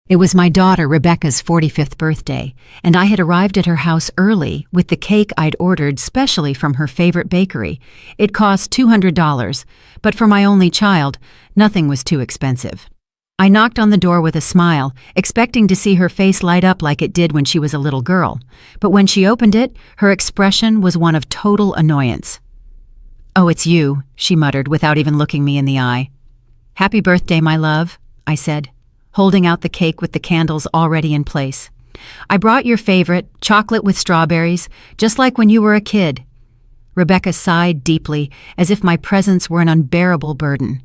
It was my daughter Rebecca's 45th birthday, and I had arrived at her house early with the cake I'd ordered specially from her favorite bakery. It cost $200, but for my only child, nothing was too expensive. I knocked on the door with a smile, expecting to see her face light up like it did when she was a little girl, but when she opened it, her expression was one of total annoyance. "Oh, it's you," she muttered without even looking me in the eye. "Happy birthday, my love," I said, holding out the cake with the candles already in place. "I brought your favorite, chocolate with strawberries, just like when you were a kid." Rebecca sighed deeply, as if my presence were an unbearable burden.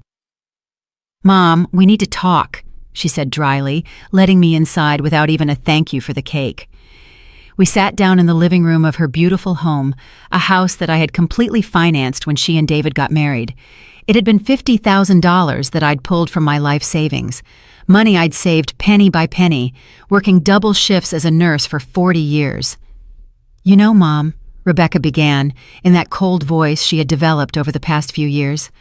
"Mom, we need to talk," she said dryly, letting me inside without even a thank you for the cake. We sat down in the living room of her beautiful home, a house that I had completely financed when she and David got married. It had been $50,000 that I'd pulled from my life savings, money I'd saved penny by penny, working double shifts as a nurse for 40 years. "You know, Mom," Rebecca began, in that cold voice she had developed over the past few years,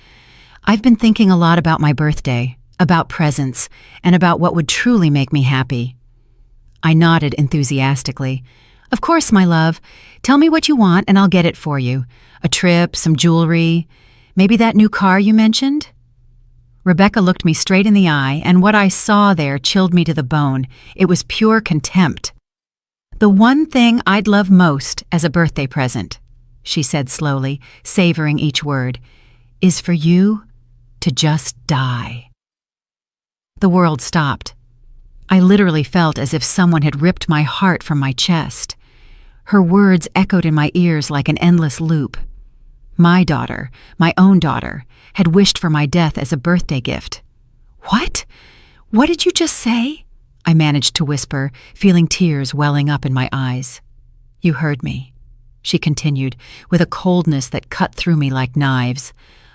"I've been thinking a lot about my birthday, about presents, and about what would truly make me happy." I nodded enthusiastically. "Of course, my love. Tell me what you want and I'll get it for you. A trip, some jewelry, maybe that new car you mentioned?" Rebecca looked me straight in the eye, and what I saw there chilled me to the bone. It was pure contempt. "The one thing I'd love most as a birthday present," she said slowly, savoring each word, "is for you to just die." The world stopped. I literally felt as if someone had ripped my heart from my chest. Her words echoed in my ears like an endless loop. My daughter, my own daughter, had wished for my death as a birthday gift. "What? What did you just say?" I managed to whisper, feeling tears welling up in my eyes. "You heard me," she continued, with a coldness that cut through me like knives.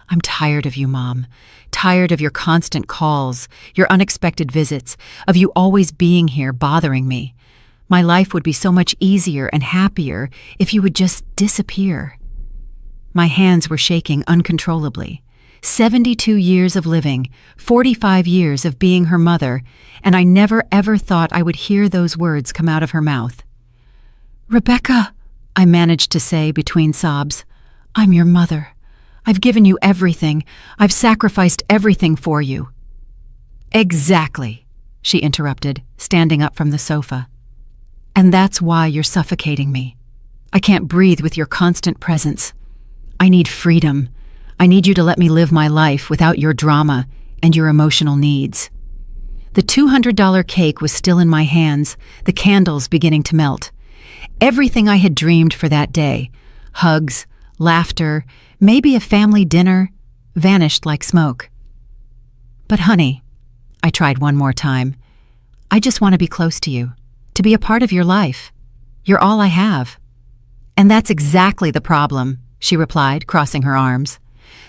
"I'm tired of you, Mom. Tired of your constant calls, your unexpected visits, of you always being here bothering me. My life would be so much easier and happier if you would just disappear." My hands were shaking uncontrollably. 72 years of living, 45 years of being her mother, and I never ever thought I would hear those words come out of her mouth. "Rebecca," I managed to say between sobs, "I'm your mother. I've given you everything. I've sacrificed everything for you." "Exactly," she interrupted, standing up from the sofa. "And that's why you're suffocating me. I can't breathe with your constant presence. I need freedom. I need you to let me live my life without your drama and your emotional needs." The $200 cake was still in my hands, the candles beginning to melt. Everything I had dreamed for that day, hugs, laughter, maybe a family dinner, vanished like smoke. "But honey," I tried one more time, "I just want to be close to you, to be a part of your life. You're all I have." "And that's exactly the problem," she replied, crossing her arms.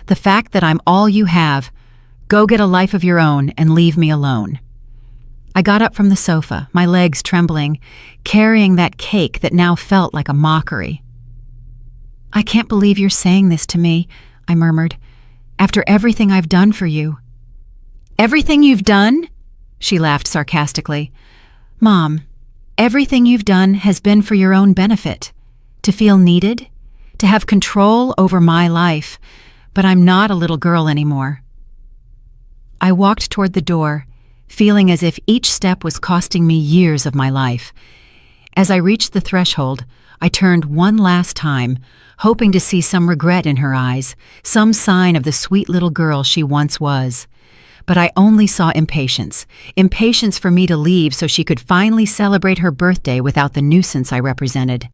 "The fact that I'm all you have. Go get a life of your own and leave me alone." I got up from the sofa, my legs trembling, carrying that cake that now felt like a mockery. "I can't believe you're saying this to me," I murmured, "after everything I've done for you." "Everything you've done?" she laughed sarcastically. "Mom, everything you've done has been for your own benefit, to feel needed, to have control over my life, but I'm not a little girl anymore." I walked toward the door, feeling as if each step was costing me years of my life. As I reached the threshold, I turned one last time, hoping to see some regret in her eyes, some sign of the sweet little girl she once was. But I only saw impatience for me to leave so she could finally celebrate her birthday without the nuisance I represented.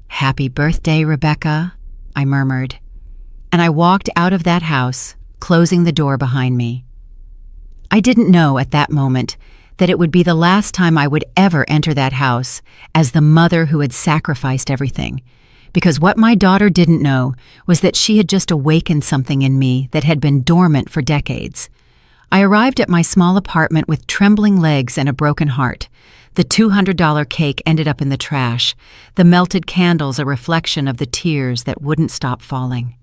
"Happy birthday, Rebecca," I murmured, and I walked out of that house, closing the door behind me. I didn't know at that moment that it would be the last time I would ever enter that house as the mother who had sacrificed everything, because what my daughter didn't know was that she had just awakened something in me that had been dormant for decades. I arrived at my small apartment with trembling legs and a broken heart. The $200 cake ended up in the trash, the melted candles a reflection of the tears that wouldn't stop falling.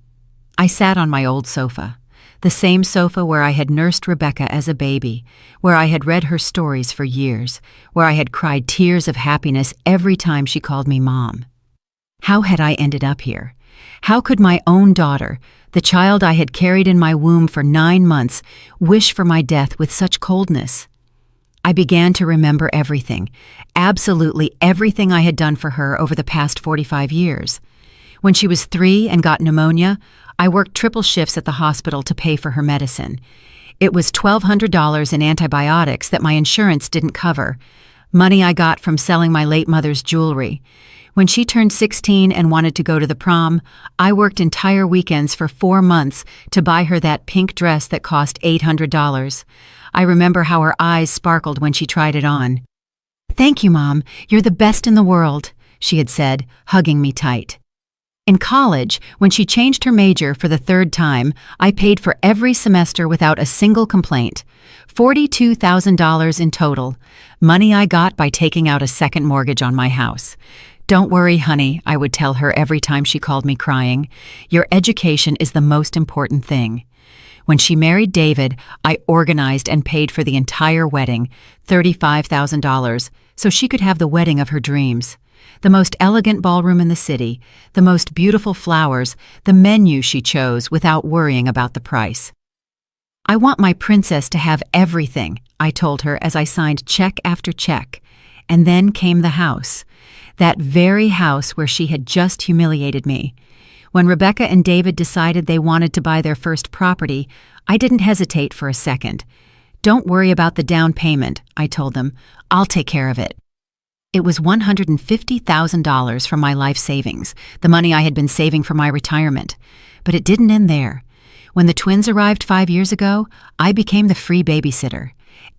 I sat on my old sofa. the same sofa where I had nursed Rebecca as a baby, where I had read her stories for years, where I had cried tears of happiness every time she called me Mom. How had I ended up here? How could my own daughter, the child I had carried in my womb for 9 months, wish for my death with such coldness? I began to remember everything, absolutely everything I had done for her over the past 45 years. When she was 3 and got pneumonia, I worked triple shifts at the hospital to pay for her medicine. It was $1,200 in antibiotics that my insurance didn't cover, money I got from selling my late mother's jewelry. When she turned 16 and wanted to go to the prom, I worked entire weekends for 4 months to buy her that pink dress that cost $800. I remember how her eyes sparkled when she tried it on. "Thank you, Mom. You're the best in the world," she had said, hugging me tight. In college, when she changed her major for the 3rd time, I paid for every semester without a single complaint. $42,000 in total, money I got by taking out a second mortgage on my house. "Don't worry, honey," I would tell her every time she called me crying. "Your education is the most important thing." When she married David, I organized and paid for the entire wedding, $35,000, so she could have the wedding of her dreams. The most elegant ballroom in the city, the most beautiful flowers, the menu she chose without worrying about the price. "I want my princess to have everything," I told her as I signed check after check. And then came the house. That very house where she had just humiliated me. When Rebecca and David decided they wanted to buy their first property, I didn't hesitate for a second. "Don't worry about the down payment," I told them. "I'll take care of it." It was $150,000 from my life savings, the money I had been saving for my retirement. But it didn't end there. When the twins arrived 5 years ago, I became the free babysitter.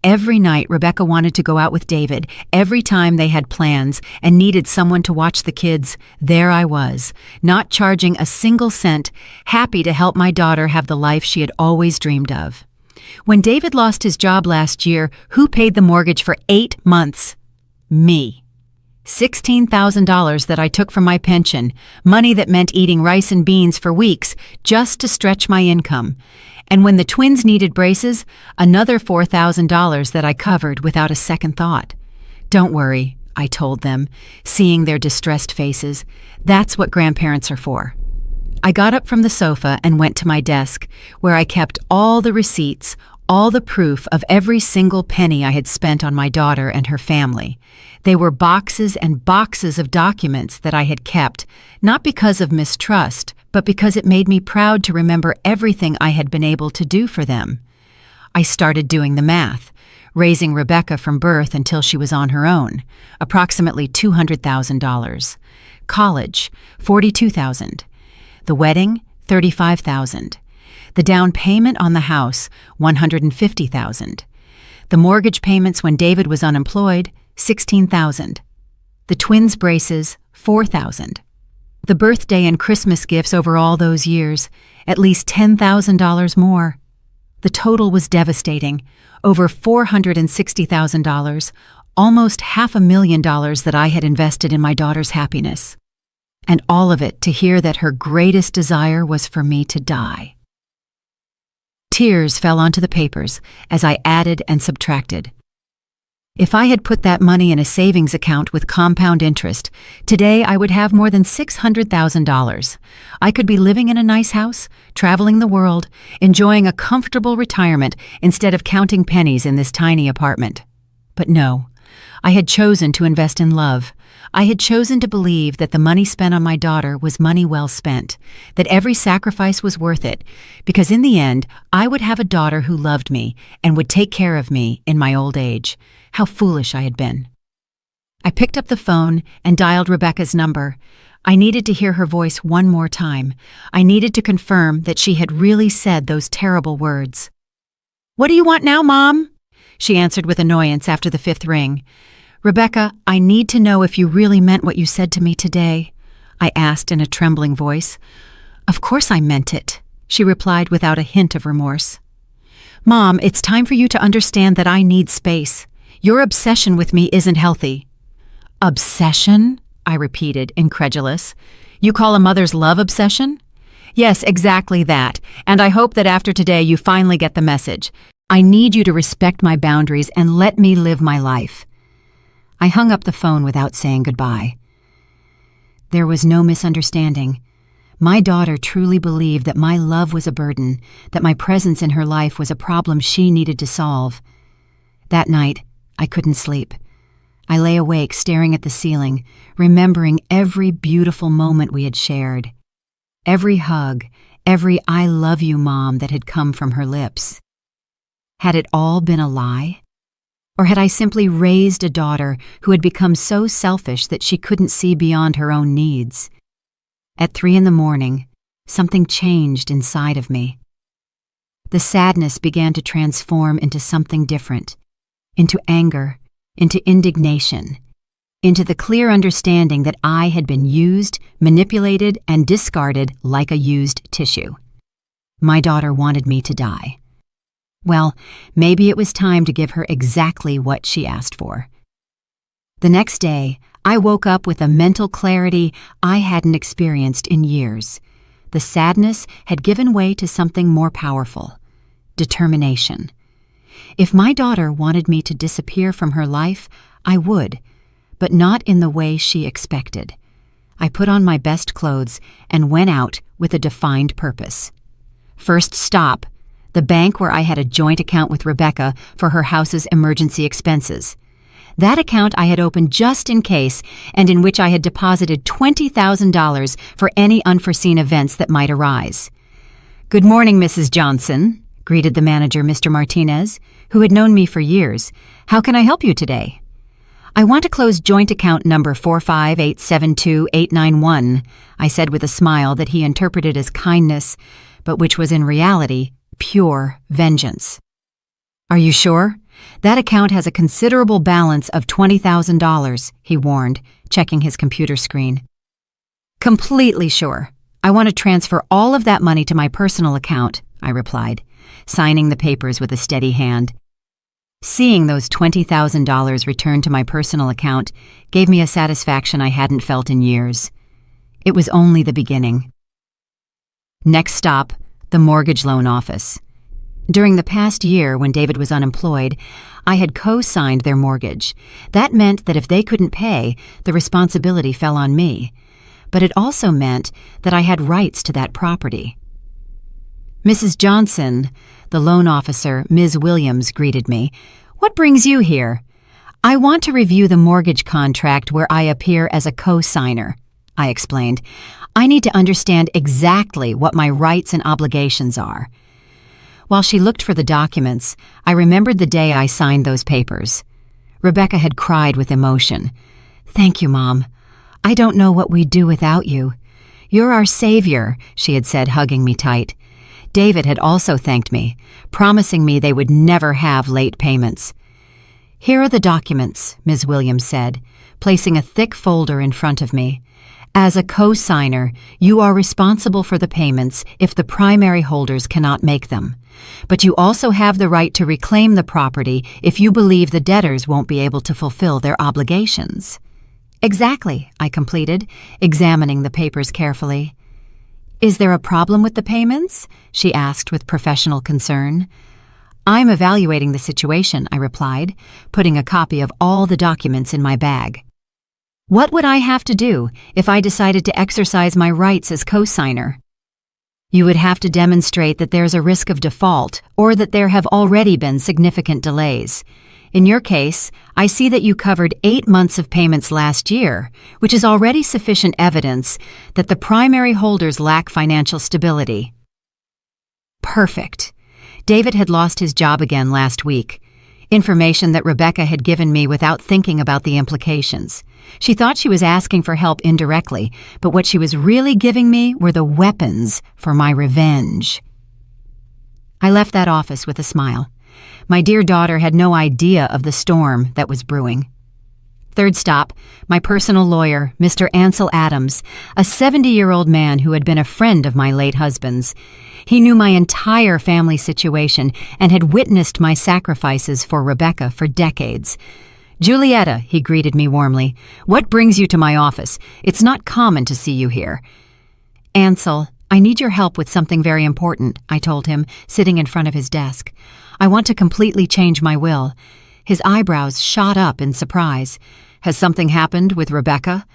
Every night Rebecca wanted to go out with David. Every time they had plans and needed someone to watch the kids, there I was, not charging a single cent, happy to help my daughter have the life she had always dreamed of. When David lost his job last year, who paid the mortgage for 8 months? Me. $16,000 that I took from my pension, money that meant eating rice and beans for weeks just to stretch my income. And when the twins needed braces, another $4,000 that I covered without a second thought. "Don't worry," I told them, seeing their distressed faces. "That's what grandparents are for." I got up from the sofa and went to my desk, where I kept all the receipts, all the proof of every single penny I had spent on my daughter and her family. They were boxes and boxes of documents that I had kept, not because of mistrust, but because it made me proud to remember everything I had been able to do for them. I started doing the math, raising Rebecca from birth until she was on her own, approximately $200,000. College, $42,000. The wedding, $35,000. The down payment on the house, $150,000. The mortgage payments when David was unemployed, $16,000. The twins' braces, $4,000. The birthday and Christmas gifts over all those years, at least $10,000 more. The total was devastating, over $460,000, almost $500,000 that I had invested in my daughter's happiness. And all of it to hear that her greatest desire was for me to die. Tears fell onto the papers as I added and subtracted. If I had put that money in a savings account with compound interest, today I would have more than $600,000. I could be living in a nice house, traveling the world, enjoying a comfortable retirement instead of counting pennies in this tiny apartment. But no, I had chosen to invest in love. I had chosen to believe that the money spent on my daughter was money well spent, that every sacrifice was worth it, because in the end, I would have a daughter who loved me and would take care of me in my old age. How foolish I had been. I picked up the phone and dialed Rebecca's number. I needed to hear her voice one more time. I needed to confirm that she had really said those terrible words. "What do you want now, Mom?" she answered with annoyance after the 5th ring. "Rebecca, I need to know if you really meant what you said to me today," I asked in a trembling voice. "Of course I meant it," she replied without a hint of remorse. "Mom, it's time for you to understand that I need space. Your obsession with me isn't healthy." "Obsession?" I repeated, incredulous. "You call a mother's love obsession?" Yes, exactly that. And I hope that after today you finally get the message. I need you to respect my boundaries and let me live my life. I hung up the phone without saying goodbye. There was no misunderstanding. My daughter truly believed that my love was a burden, that my presence in her life was a problem she needed to solve. That night, I couldn't sleep. I lay awake staring at the ceiling, remembering every beautiful moment we had shared. Every hug, every "I love you, Mom" that had come from her lips. Had it all been a lie? Or had I simply raised a daughter who had become so selfish that she couldn't see beyond her own needs? At 3 a.m, something changed inside of me. The sadness began to transform into something different, into anger, into indignation, into the clear understanding that I had been used, manipulated, and discarded like a used tissue. My daughter wanted me to die. Well, maybe it was time to give her exactly what she asked for. The next day, I woke up with a mental clarity I hadn't experienced in years. The sadness had given way to something more powerful: determination. If my daughter wanted me to disappear from her life, I would, but not in the way she expected. I put on my best clothes and went out with a defined purpose. First stop, the bank where I had a joint account with Rebecca for her house's emergency expenses. That account I had opened just in case, and in which I had deposited $20,000 for any unforeseen events that might arise. "Good morning, Mrs. Johnson," greeted the manager, Mr. Martinez, who had known me for years. "How can I help you today?" "I want to close joint account number 458728891, I said with a smile that he interpreted as kindness, but which was in reality pure vengeance. "Are you sure? That account has a considerable balance of $20,000, he warned, checking his computer screen. "Completely sure. I want to transfer all of that money to my personal account," I replied, signing the papers with a steady hand. Seeing those $20,000 returned to my personal account gave me a satisfaction I hadn't felt in years. It was only the beginning. Next stop, the mortgage loan office. During the past year, when David was unemployed, I had co-signed their mortgage. That meant that if they couldn't pay, the responsibility fell on me. But it also meant that I had rights to that property. "Mrs. Johnson," the loan officer, Ms. Williams, greeted me. "What brings you here?" "I want to review the mortgage contract where I appear as a co-signer," I explained. "I need to understand exactly what my rights and obligations are." While she looked for the documents, I remembered the day I signed those papers. Rebecca had cried with emotion. "Thank you, Mom. I don't know what we'd do without you. You're our savior," she had said, hugging me tight. David had also thanked me, promising me they would never have late payments. "Here are the documents," Ms. Williams said, placing a thick folder in front of me. "As a co-signer, you are responsible for the payments if the primary holders cannot make them. But you also have the right to reclaim the property if you believe the debtors won't be able to fulfill their obligations." "Exactly," I completed, examining the papers carefully. "Is there a problem with the payments?" she asked with professional concern. "I'm evaluating the situation," I replied, putting a copy of all the documents in my bag. "What would I have to do if I decided to exercise my rights as co-signer?" "You would have to demonstrate that there's a risk of default or that there have already been significant delays. In your case, I see that you covered 8 months of payments last year, which is already sufficient evidence that the primary holders lack financial stability." Perfect. David had lost his job again last week. Information that Rebecca had given me without thinking about the implications. She thought she was asking for help indirectly, but what she was really giving me were the weapons for my revenge. I left that office with a smile. My dear daughter had no idea of the storm that was brewing. Third stop, my personal lawyer, Mr. Ansel Adams, a 70-year-old man who had been a friend of my late husband's. He knew my entire family situation and had witnessed my sacrifices for Rebecca for decades. "Julietta," he greeted me warmly, "what brings you to my office? It's not common to see you here." "Ansel, "I need your help with something very important," I told him, sitting in front of his desk. "I want to completely change my will." His eyebrows shot up in surprise. "Has something happened with Rebecca?"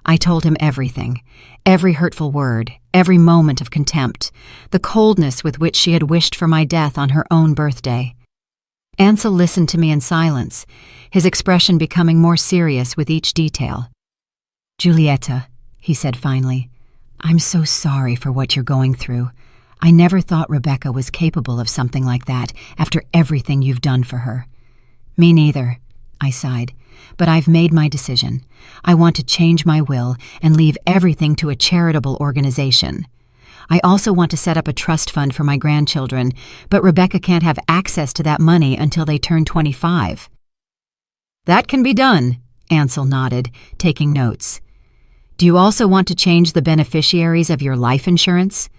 I told him everything. Every hurtful word, every moment of contempt, the coldness with which she had wished for my death on her own birthday. Ansel listened to me in silence, his expression becoming more serious with each detail. "Julieta," he said finally, "I'm so sorry for what you're going through. I never thought Rebecca was capable of something like that after everything you've done for her." "Me neither," I sighed, "but I've made my decision. I want to change my will and leave everything to a charitable organization. I also want to set up a trust fund for my grandchildren, but Rebecca can't have access to that money until they turn 25. "That can be done," Ansel nodded, taking notes. "Do you also want to change the beneficiaries of your life insurance?"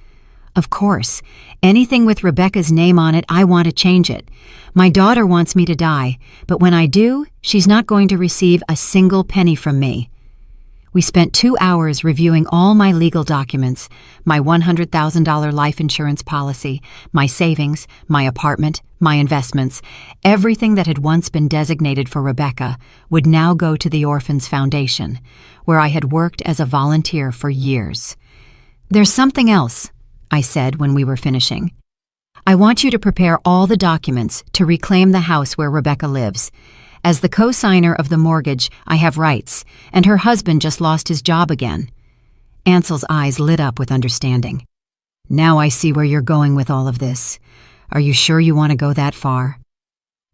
"Of course. Anything with Rebecca's name on it, I want to change it. My daughter wants me to die, but when I do, she's not going to receive a single penny from me." We spent 2 hours reviewing all my legal documents, my $100,000 life insurance policy, my savings, my apartment, my investments. Everything that had once been designated for Rebecca would now go to the Orphans Foundation, where I had worked as a volunteer for years. "There's something else," I said when we were finishing. "I want you to prepare all the documents to reclaim the house where Rebecca lives. As the co-signer of the mortgage, I have rights, and her husband just lost his job again." Ansel's eyes lit up with understanding. "Now I see where you're going with all of this. Are you sure you want to go that far?"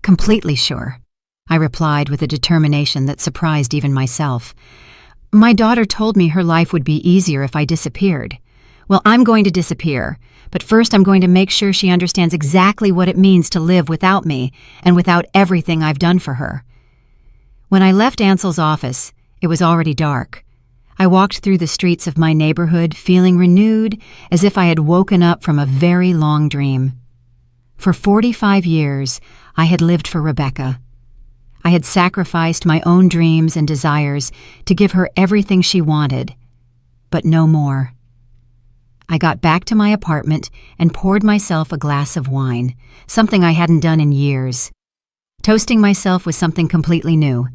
"Completely sure," I replied with a determination that surprised even myself. "My daughter told me her life would be easier if I disappeared. Well, I'm going to disappear, but first I'm going to make sure she understands exactly what it means to live without me and without everything I've done for her." When I left Ansel's office, it was already dark. I walked through the streets of my neighborhood feeling renewed, as if I had woken up from a very long dream. For 45 years, I had lived for Rebecca. I had sacrificed my own dreams and desires to give her everything she wanted, but no more. I got back to my apartment and poured myself a glass of wine, something I hadn't done in years. Toasting myself was something completely new,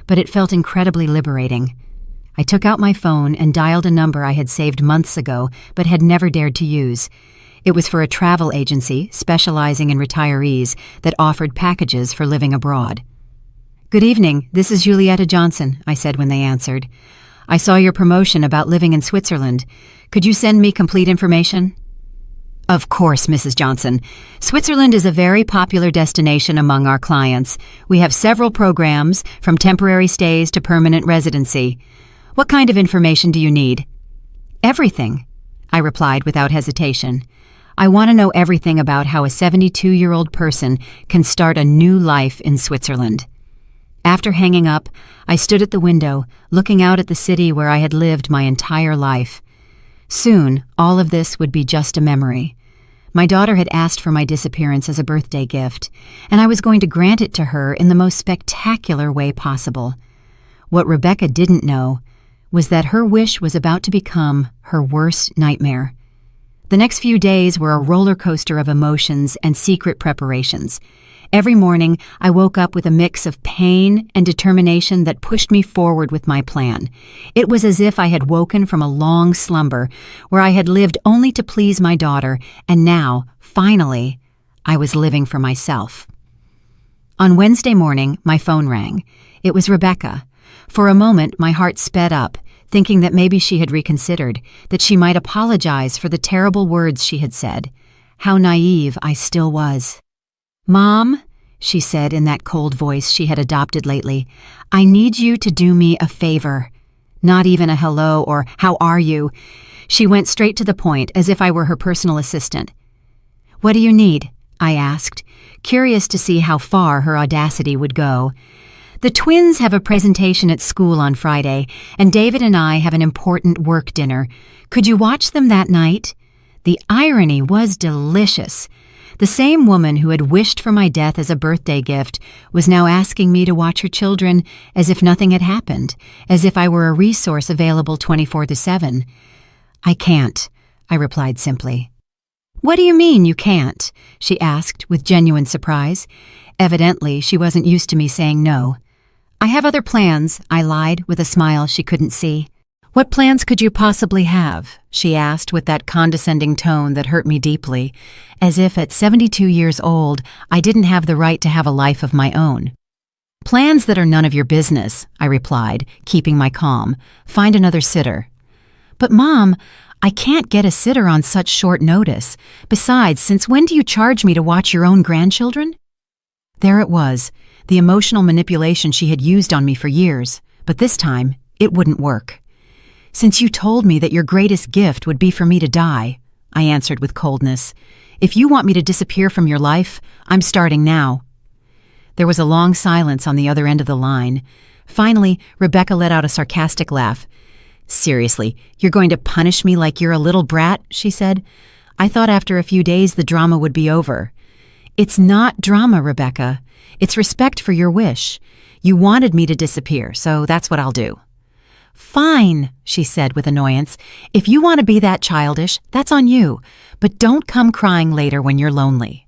but it felt incredibly liberating. I took out my phone and dialed a number I had saved months ago but had never dared to use. It was for a travel agency specializing in retirees that offered packages for living abroad. "Good evening, this is Julieta Johnson," I said when they answered. "I saw your promotion about living in Switzerland. Could you send me complete information?" "Of course, Mrs. Johnson. Switzerland is a very popular destination among our clients. We have several programs, from temporary stays to permanent residency. What kind of information do you need?" "Everything," I replied without hesitation. "I want to know everything about how a 72-year-old person can start a new life in Switzerland." After hanging up, I stood at the window, looking out at the city where I had lived my entire life. Soon, all of this would be just a memory. My daughter had asked for my disappearance as a birthday gift, and I was going to grant it to her in the most spectacular way possible. What Rebecca didn't know was that her wish was about to become her worst nightmare. The next few days were a roller coaster of emotions and secret preparations. Every morning, I woke up with a mix of pain and determination that pushed me forward with my plan. It was as if I had woken from a long slumber where I had lived only to please my daughter, and now, finally, I was living for myself. On Wednesday morning, my phone rang. It was Rebecca. For a moment, my heart sped up, thinking that maybe she had reconsidered, that she might apologize for the terrible words she had said. How naive I still was. "Mom," she said in that cold voice she had adopted lately, "I need you to do me a favor." Not even a hello or "how are you?" She went straight to the point, as if I were her personal assistant. "What do you need?" I asked, curious to see how far her audacity would go. "The twins have a presentation at school on Friday, and David and I have an important work dinner. Could you watch them that night?" The irony was delicious. The same woman who had wished for my death as a birthday gift was now asking me to watch her children as if nothing had happened, as if I were a resource available 24/7. "I can't," I replied simply. What do you mean you can't? She asked with genuine surprise. Evidently, she wasn't used to me saying no. I have other plans, I lied with a smile she couldn't see. What plans could you possibly have? She asked with that condescending tone that hurt me deeply, as if at 72 years old I didn't have the right to have a life of my own. Plans that are none of your business, I replied, keeping my calm. Find another sitter. But Mom, I can't get a sitter on such short notice. Besides, since when do you charge me to watch your own grandchildren? There it was, the emotional manipulation she had used on me for years, but this time it wouldn't work. Since you told me that your greatest gift would be for me to die, I answered with coldness. If you want me to disappear from your life, I'm starting now. There was a long silence on the other end of the line. Finally, Rebecca let out a sarcastic laugh. Seriously, you're going to punish me like you're a little brat, she said. I thought after a few days the drama would be over. It's not drama, Rebecca. It's respect for your wish. You wanted me to disappear, so that's what I'll do. Fine, she said with annoyance. If you want to be that childish, that's on you, but don't come crying later when you're lonely.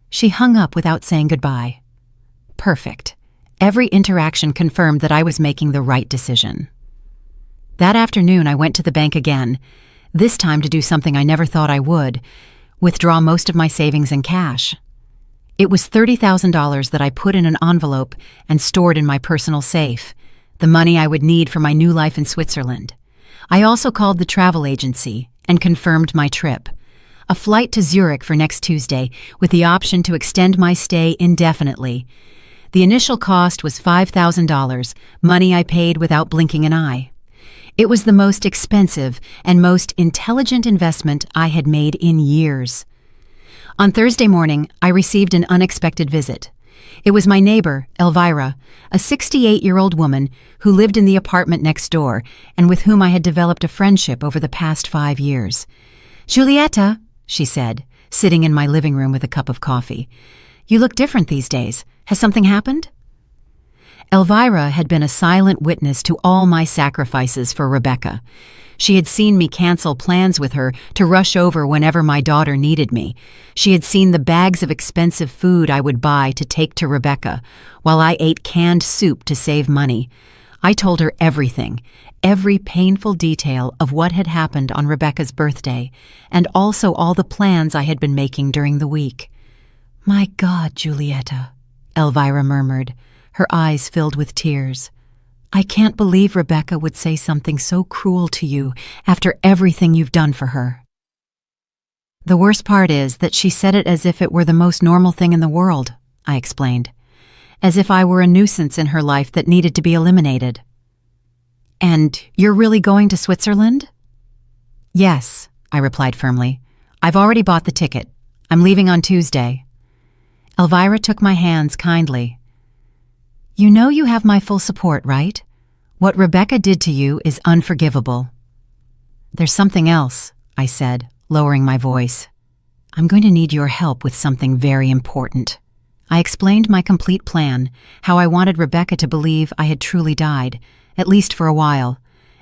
She hung up without saying goodbye. Perfect. Every interaction confirmed that I was making the right decision. That afternoon, I went to the bank again, this time to do something I never thought I would, withdraw most of my savings in cash. It was $30,000 that I put in an envelope and stored in my personal safe, the money I would need for my new life in Switzerland. I also called the travel agency and confirmed my trip. A flight to Zurich for next Tuesday with the option to extend my stay indefinitely. The initial cost was $5,000, money I paid without blinking an eye. It was the most expensive and most intelligent investment I had made in years. On Thursday morning, I received an unexpected visit. It was my neighbor, Elvira, a 68-year-old woman who lived in the apartment next door and with whom I had developed a friendship over the past 5 years. Julieta, she said, sitting in my living room with a cup of coffee. You look different these days. Has something happened? Elvira had been a silent witness to all my sacrifices for Rebecca. She had seen me cancel plans with her to rush over whenever my daughter needed me. She had seen the bags of expensive food I would buy to take to Rebecca, while I ate canned soup to save money. I told her everything, every painful detail of what had happened on Rebecca's birthday, and also all the plans I had been making during the week. My God, Julieta, Elvira murmured, her eyes filled with tears. I can't believe Rebecca would say something so cruel to you after everything you've done for her. The worst part is that she said it as if it were the most normal thing in the world, I explained, as if I were a nuisance in her life that needed to be eliminated. And you're really going to Switzerland? Yes, I replied firmly. I've already bought the ticket. I'm leaving on Tuesday. Elvira took my hands kindly. You know you have my full support, right? What Rebecca did to you is unforgivable. There's something else, I said, lowering my voice. I'm going to need your help with something very important. I explained my complete plan, how I wanted Rebecca to believe I had truly died, at least for a while.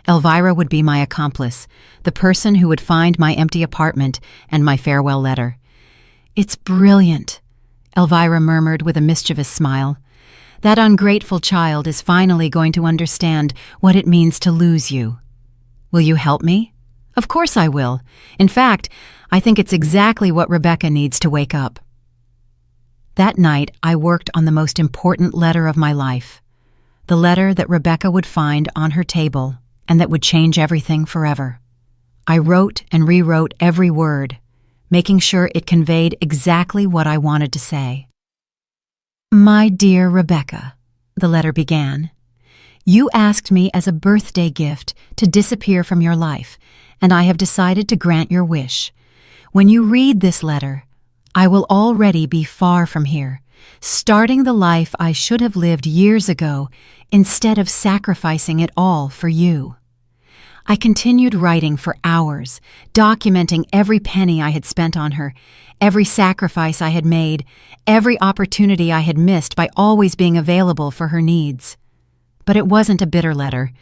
Elvira would be my accomplice, the person who would find my empty apartment and my farewell letter. It's brilliant, Elvira murmured with a mischievous smile. That ungrateful child is finally going to understand what it means to lose you. Will you help me? Of course I will. In fact, I think it's exactly what Rebecca needs to wake up. That night, I worked on the most important letter of my life, the letter that Rebecca would find on her table and that would change everything forever. I wrote and rewrote every word, making sure it conveyed exactly what I wanted to say. My dear Rebecca, the letter began, you asked me as a birthday gift to disappear from your life, and I have decided to grant your wish. When you read this letter, I will already be far from here, starting the life I should have lived years ago instead of sacrificing it all for you. I continued writing for hours, documenting every penny I had spent on her, every sacrifice I had made, every opportunity I had missed by always being available for her needs. But it wasn't a bitter letter.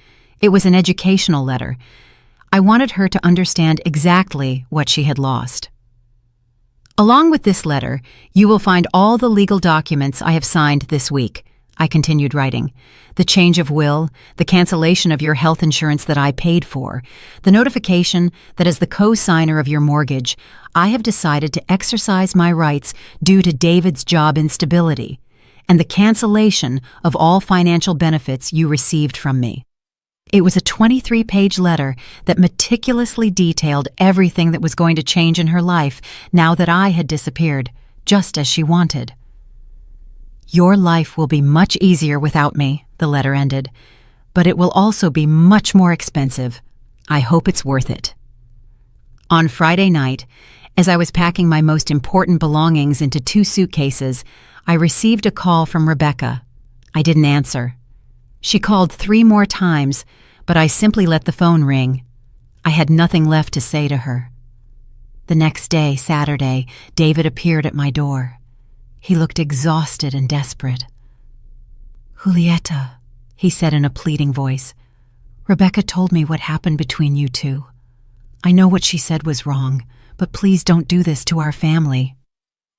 It was an educational letter. I wanted her to understand exactly what she had lost. Along with this letter, you will find all the legal documents I have signed this week, I continued writing. The change of will, the cancellation of your health insurance that I paid for, the notification that as the co-signer of your mortgage, I have decided to exercise my rights due to David's job instability, and the cancellation of all financial benefits you received from me. It was a 23-page letter that meticulously detailed everything that was going to change in her life now that I had disappeared, just as she wanted. Your life will be much easier without me, the letter ended, but it will also be much more expensive. I hope it's worth it. On Friday night, as I was packing my most important belongings into 2 suitcases, I received a call from Rebecca. I didn't answer. She called 3 more times, but I simply let the phone ring. I had nothing left to say to her. The next day, Saturday, David appeared at my door. He looked exhausted and desperate. "Julieta," he said in a pleading voice, "Rebecca told me what happened between you two. I know what she said was wrong, but please don't do this to our family."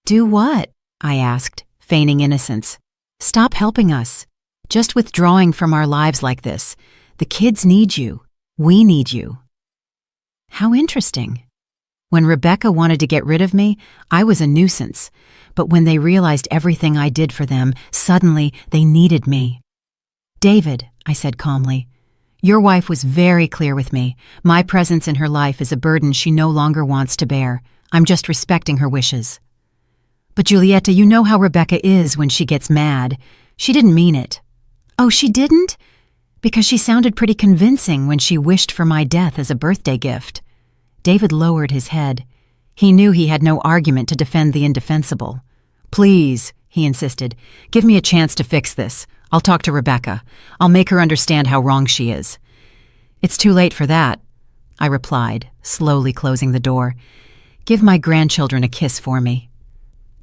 "Do what?" I asked, feigning innocence. "Stop helping us. Just withdrawing from our lives like this. The kids need you. We need you." How interesting. When Rebecca wanted to get rid of me, I was a nuisance. But when they realized everything I did for them, suddenly they needed me. "David," I said calmly, "your wife was very clear with me. My presence in her life is a burden she no longer wants to bear. I'm just respecting her wishes." "But Julieta, you know how Rebecca is when she gets mad. She didn't mean it." "Oh, she didn't?" "Because she sounded pretty convincing when she wished for my death as a birthday gift." David lowered his head. He knew he had no argument to defend the indefensible. "Please," he insisted, "give me a chance to fix this. I'll talk to Rebecca. I'll make her understand how wrong she is." "It's too late for that," I replied, slowly closing the door. "Give my grandchildren a kiss for me."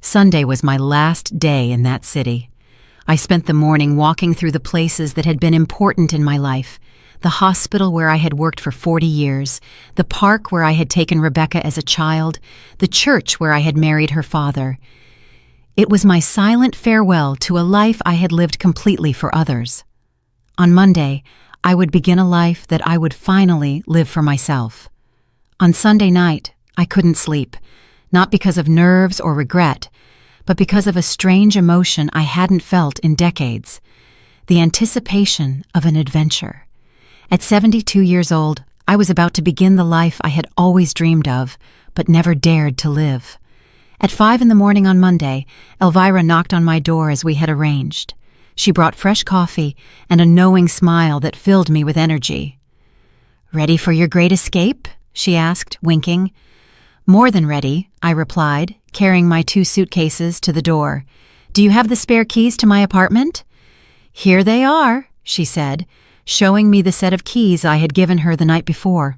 Sunday was my last day in that city. I spent the morning walking through the places that had been important in my life. The hospital where I had worked for 40 years, the park where I had taken Rebecca as a child, the church where I had married her father. It was my silent farewell to a life I had lived completely for others. On Monday, I would begin a life that I would finally live for myself. On Sunday night, I couldn't sleep, not because of nerves or regret, but because of a strange emotion I hadn't felt in decades, the anticipation of an adventure. At 72 years old, I was about to begin the life I had always dreamed of, but never dared to live. At 5 a.m. on Monday, Elvira knocked on my door as we had arranged. She brought fresh coffee and a knowing smile that filled me with energy. "Ready for your great escape?" she asked, winking. "More than ready," I replied, carrying my 2 suitcases to the door. "Do you have the spare keys to my apartment?" "Here they are," she said, showing me the set of keys I had given her the night before.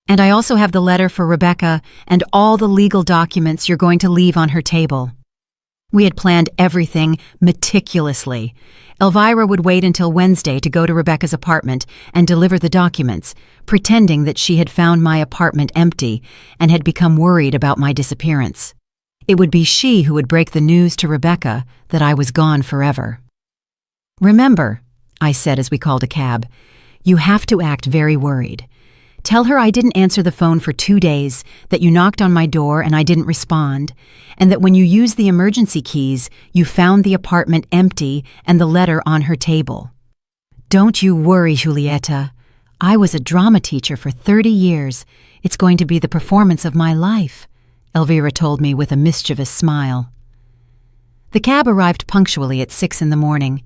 "And I also have the letter for Rebecca and all the legal documents you're going to leave on her table." We had planned everything meticulously. Elvira would wait until Wednesday to go to Rebecca's apartment and deliver the documents, pretending that she had found my apartment empty and had become worried about my disappearance. It would be she who would break the news to Rebecca that I was gone forever. "Remember," I said as we called a cab, "you have to act very worried. Tell her I didn't answer the phone for 2 days, that you knocked on my door and I didn't respond, and that when you used the emergency keys, you found the apartment empty and the letter on her table. Don't you worry, Julieta. I was a drama teacher for 30 years. It's going to be the performance of my life," Elvira told me with a mischievous smile. The cab arrived punctually at 6 a.m.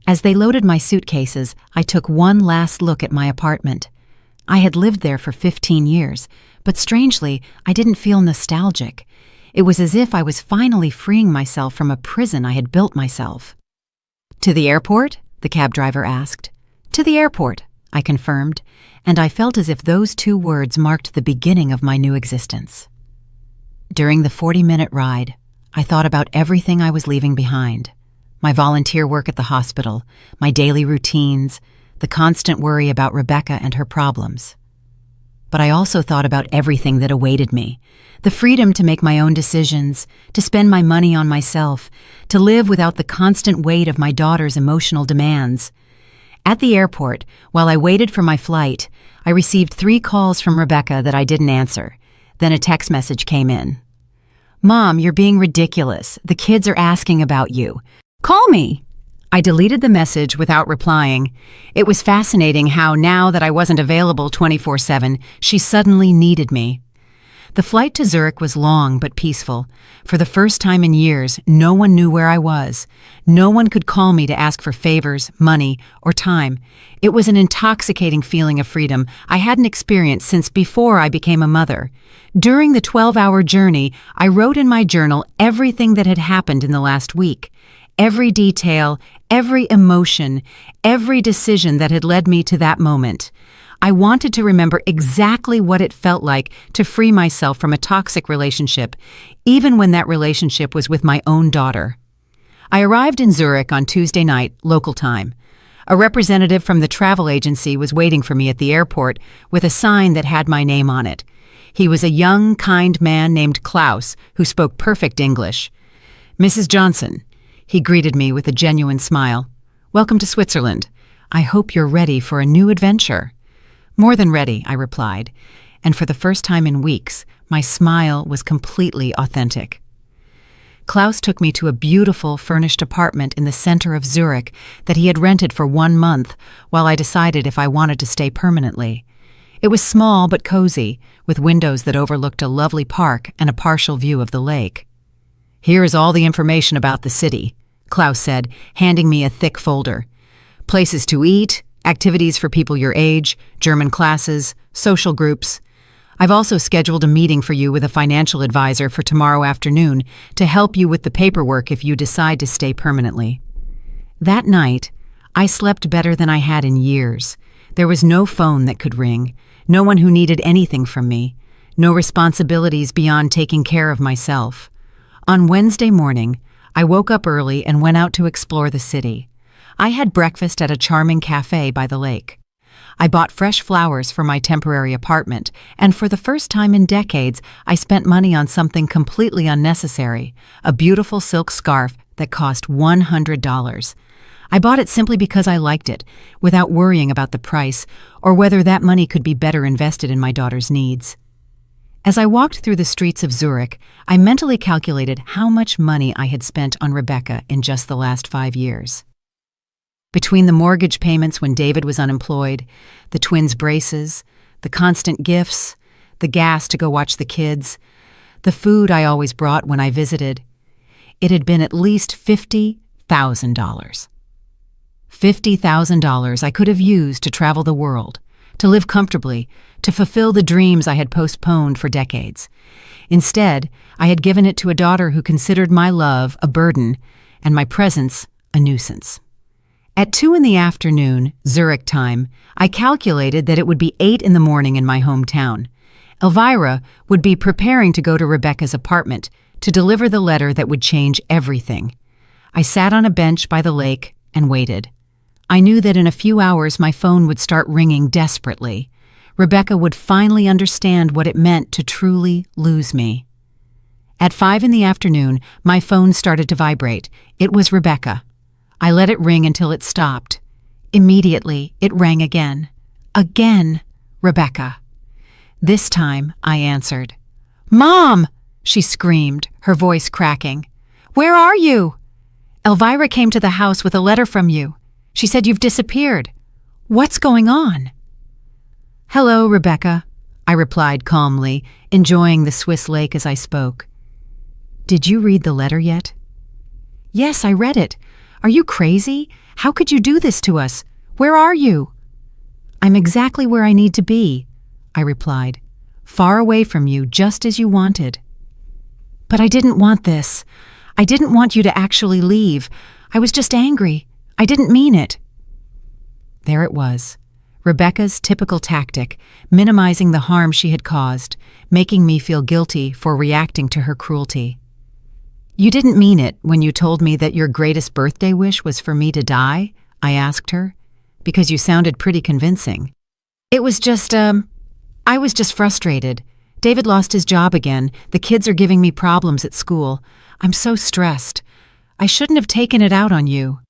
As they loaded my suitcases, I took one last look at my apartment. I had lived there for 15 years, but strangely, I didn't feel nostalgic. It was as if I was finally freeing myself from a prison I had built myself. "To the airport?" the cab driver asked. "To the airport," I confirmed, and I felt as if those 2 words marked the beginning of my new existence. During the 40-minute ride, I thought about everything I was leaving behind. My volunteer work at the hospital, my daily routines, the constant worry about Rebecca and her problems. but I also thought about everything that awaited me. The freedom to make my own decisions, to spend my money on myself, to live without the constant weight of my daughter's emotional demands. At the airport, while I waited for my flight, I received 3 calls from Rebecca that I didn't answer. Then a text message came in. "Mom, you're being ridiculous. The kids are asking about you. Call me." I deleted the message without replying. It was fascinating how, now that I wasn't available 24/7, she suddenly needed me. The flight to Zurich was long but peaceful. For the first time in years, no one knew where I was. No one could call me to ask for favors, money, or time. It was an intoxicating feeling of freedom I hadn't experienced since before I became a mother. During the 12-hour journey, I wrote in my journal everything that had happened in the last week. Every detail, every emotion, every decision that had led me to that moment. I wanted to remember exactly what it felt like to free myself from a toxic relationship, even when that relationship was with my own daughter. I arrived in Zurich on Tuesday night, local time. A representative from the travel agency was waiting for me at the airport with a sign that had my name on it. He was a young, kind man named Klaus who spoke perfect English. "Mrs. Johnson," he greeted me with a genuine smile. "Welcome to Switzerland. I hope you're ready for a new adventure." "More than ready," I replied, and for the first time in weeks, my smile was completely authentic. Klaus took me to a beautiful furnished apartment in the center of Zurich that he had rented for 1 month while I decided if I wanted to stay permanently. It was small but cozy, with windows that overlooked a lovely park and a partial view of the lake. "Here is all the information about the city," Klaus said, handing me a thick folder. "Places to eat, activities for people your age, German classes, social groups. I've also scheduled a meeting for you with a financial advisor for tomorrow afternoon to help you with the paperwork if you decide to stay permanently." That night, I slept better than I had in years. There was no phone that could ring, no one who needed anything from me, no responsibilities beyond taking care of myself. On Wednesday morning, I woke up early and went out to explore the city. I had breakfast at a charming cafe by the lake. I bought fresh flowers for my temporary apartment, and for the first time in decades, I spent money on something completely unnecessary, a beautiful silk scarf that cost $100. I bought it simply because I liked it, without worrying about the price or whether that money could be better invested in my daughter's needs. As I walked through the streets of Zurich, I mentally calculated how much money I had spent on Rebecca in just the last 5 years. Between the mortgage payments when David was unemployed, the twins' braces, the constant gifts, the gas to go watch the kids, the food I always brought when I visited, it had been at least $50,000. $50,000 I could have used to travel the world, to live comfortably, to fulfill the dreams I had postponed for decades. Instead, I had given it to a daughter who considered my love a burden and my presence a nuisance. At 2 p.m, Zurich time, I calculated that it would be 8 a.m. in my hometown. Elvira would be preparing to go to Rebecca's apartment to deliver the letter that would change everything. I sat on a bench by the lake and waited. I knew that in a few hours my phone would start ringing desperately. Rebecca would finally understand what it meant to truly lose me. At 5 p.m, my phone started to vibrate. It was Rebecca. I let it ring until it stopped. Immediately, it rang again. Again, Rebecca. This time, I answered. "Mom!" she screamed, her voice cracking. "Where are you?" "Elvira came to the house with a letter from you. She said you've disappeared. What's going on?" "Hello, Rebecca," I replied calmly, enjoying the Swiss lake as I spoke. "Did you read the letter yet?" "Yes, I read it. Are you crazy? How could you do this to us? Where are you?" "I'm exactly where I need to be," I replied, "far away from you, just as you wanted." "But I didn't want this. I didn't want you to actually leave. I was just angry. I didn't mean it." There it was, Rebecca's typical tactic, minimizing the harm she had caused, making me feel guilty for reacting to her cruelty. "You didn't mean it when you told me that your greatest birthday wish was for me to die?" I asked her, "because you sounded pretty convincing." "It was just, I was just frustrated. David lost his job again. The kids are giving me problems at school. I'm so stressed. I shouldn't have taken it out on you.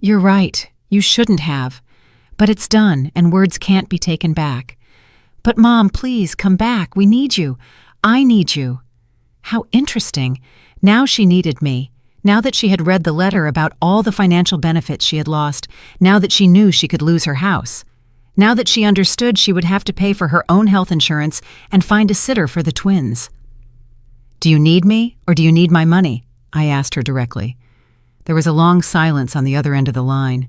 You're right. You shouldn't have. But it's done, and words can't be taken back. But Mom, please, come back. We need you. I need you. How interesting. Now she needed me. Now that she had read the letter about all the financial benefits she had lost. Now that she knew she could lose her house. Now that she understood she would have to pay for her own health insurance and find a sitter for the twins. Do you need me, or do you need my money? I asked her directly. There was a long silence on the other end of the line.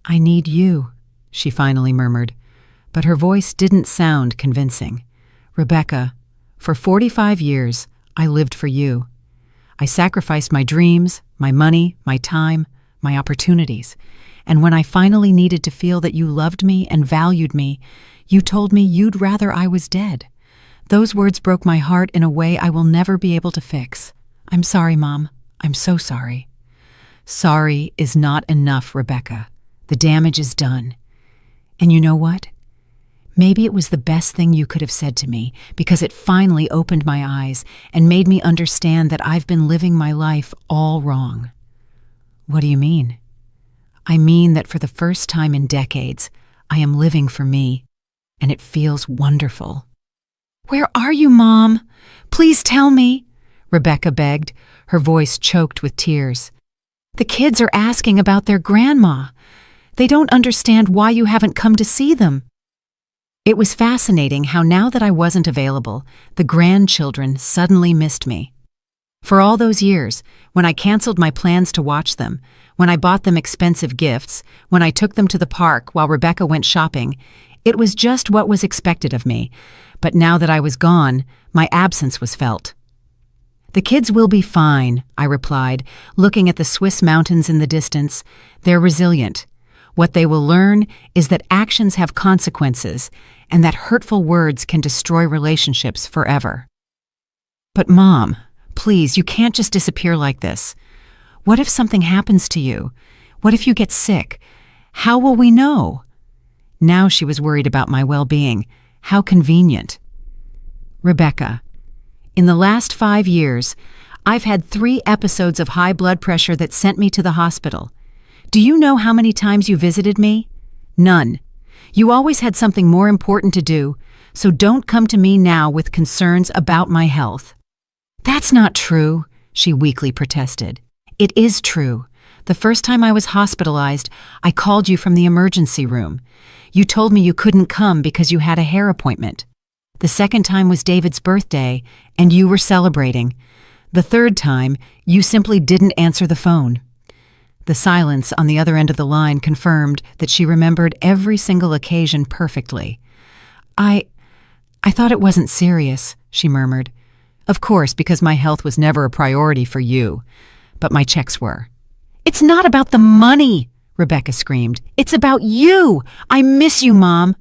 I need you, she finally murmured, but her voice didn't sound convincing. Rebecca, for 45 years, I lived for you. I sacrificed my dreams, my money, my time, my opportunities. And when I finally needed to feel that you loved me and valued me, you told me you'd rather I was dead. Those words broke my heart in a way I will never be able to fix. I'm sorry, Mom. I'm so sorry. Sorry is not enough, Rebecca. The damage is done. And you know what? Maybe it was the best thing you could have said to me, because it finally opened my eyes and made me understand that I've been living my life all wrong. What do you mean? I mean that for the first time in decades, I am living for me, and it feels wonderful. Where are you, Mom? Please tell me, Rebecca begged, her voice choked with tears. The kids are asking about their grandma. They don't understand why you haven't come to see them. It was fascinating how now that I wasn't available, the grandchildren suddenly missed me. For all those years, when I canceled my plans to watch them, when I bought them expensive gifts, when I took them to the park while Rebecca went shopping, it was just what was expected of me. But now that I was gone, my absence was felt. The kids will be fine, I replied, looking at the Swiss mountains in the distance. They're resilient. What they will learn is that actions have consequences and that hurtful words can destroy relationships forever. But Mom, please, you can't just disappear like this. What if something happens to you? What if you get sick? How will we know? Now she was worried about my well-being. How convenient. Rebecca, in the last 5 years, I've had 3 episodes of high blood pressure that sent me to the hospital. Do you know how many times you visited me? None. You always had something more important to do, so don't come to me now with concerns about my health. That's not true, she weakly protested. It is true. The first time I was hospitalized, I called you from the emergency room. You told me you couldn't come because you had a hair appointment. The second time was David's birthday, and you were celebrating. The third time, you simply didn't answer the phone. The silence on the other end of the line confirmed that she remembered every single occasion perfectly. I thought it wasn't serious, she murmured. Of course, because my health was never a priority for you. But my checks were. It's not about the money, Rebecca screamed. It's about you. I miss you, Mom.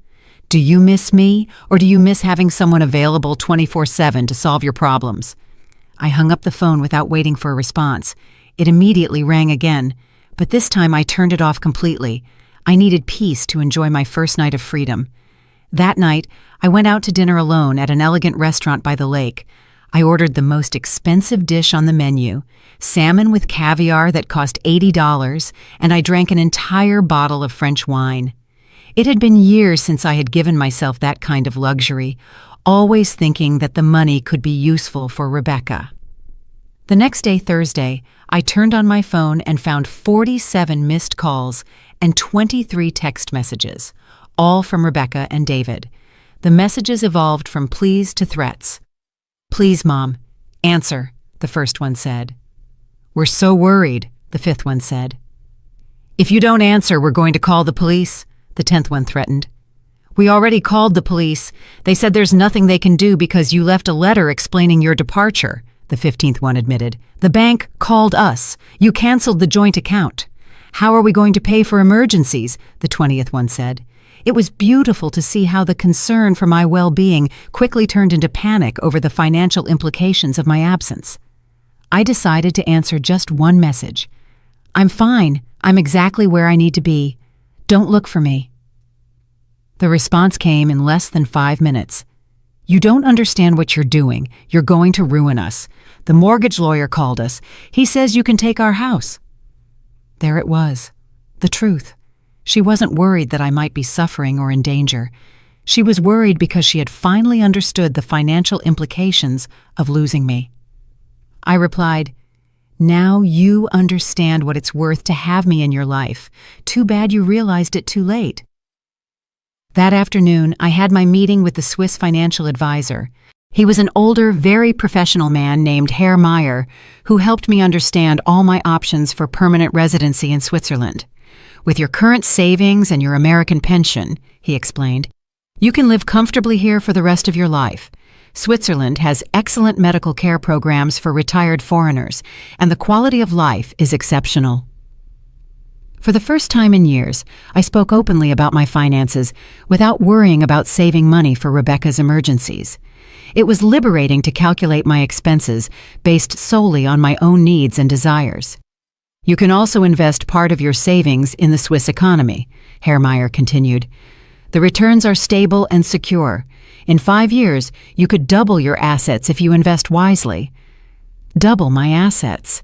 Do you miss me, or do you miss having someone available 24/7 to solve your problems? I hung up the phone without waiting for a response. It immediately rang again, but this time I turned it off completely. I needed peace to enjoy my first night of freedom. That night, I went out to dinner alone at an elegant restaurant by the lake. I ordered the most expensive dish on the menu, salmon with caviar that cost $80, and I drank an entire bottle of French wine. It had been years since I had given myself that kind of luxury, always thinking that the money could be useful for Rebecca. The next day, Thursday, I turned on my phone and found 47 missed calls and 23 text messages, all from Rebecca and David. The messages evolved from pleas to threats. Please, Mom, answer, the first one said. We're so worried, the fifth one said. If you don't answer, we're going to call the police, the 10th one threatened. We already called the police. They said there's nothing they can do because you left a letter explaining your departure, the 15th one admitted. The bank called us. You canceled the joint account. How are we going to pay for emergencies, the 20th one said. It was beautiful to see how the concern for my well-being quickly turned into panic over the financial implications of my absence. I decided to answer just one message. I'm fine. I'm exactly where I need to be. Don't look for me. The response came in less than 5 minutes. "You don't understand what you're doing. You're going to ruin us. The mortgage lawyer called us. He says you can take our house." There it was. The truth. She wasn't worried that I might be suffering or in danger. She was worried because she had finally understood the financial implications of losing me. I replied, "Now you understand what it's worth to have me in your life. Too bad you realized it too late." That afternoon, I had my meeting with the Swiss financial advisor. He was an older, very professional man named Herr Meyer, who helped me understand all my options for permanent residency in Switzerland. "With your current savings and your American pension," he explained, "you can live comfortably here for the rest of your life. Switzerland has excellent medical care programs for retired foreigners, and the quality of life is exceptional." For the first time in years, I spoke openly about my finances without worrying about saving money for Rebecca's emergencies. It was liberating to calculate my expenses based solely on my own needs and desires. "You can also invest part of your savings in the Swiss economy," Herr Meyer continued. "The returns are stable and secure. In 5 years, you could double your assets if you invest wisely." Double my assets.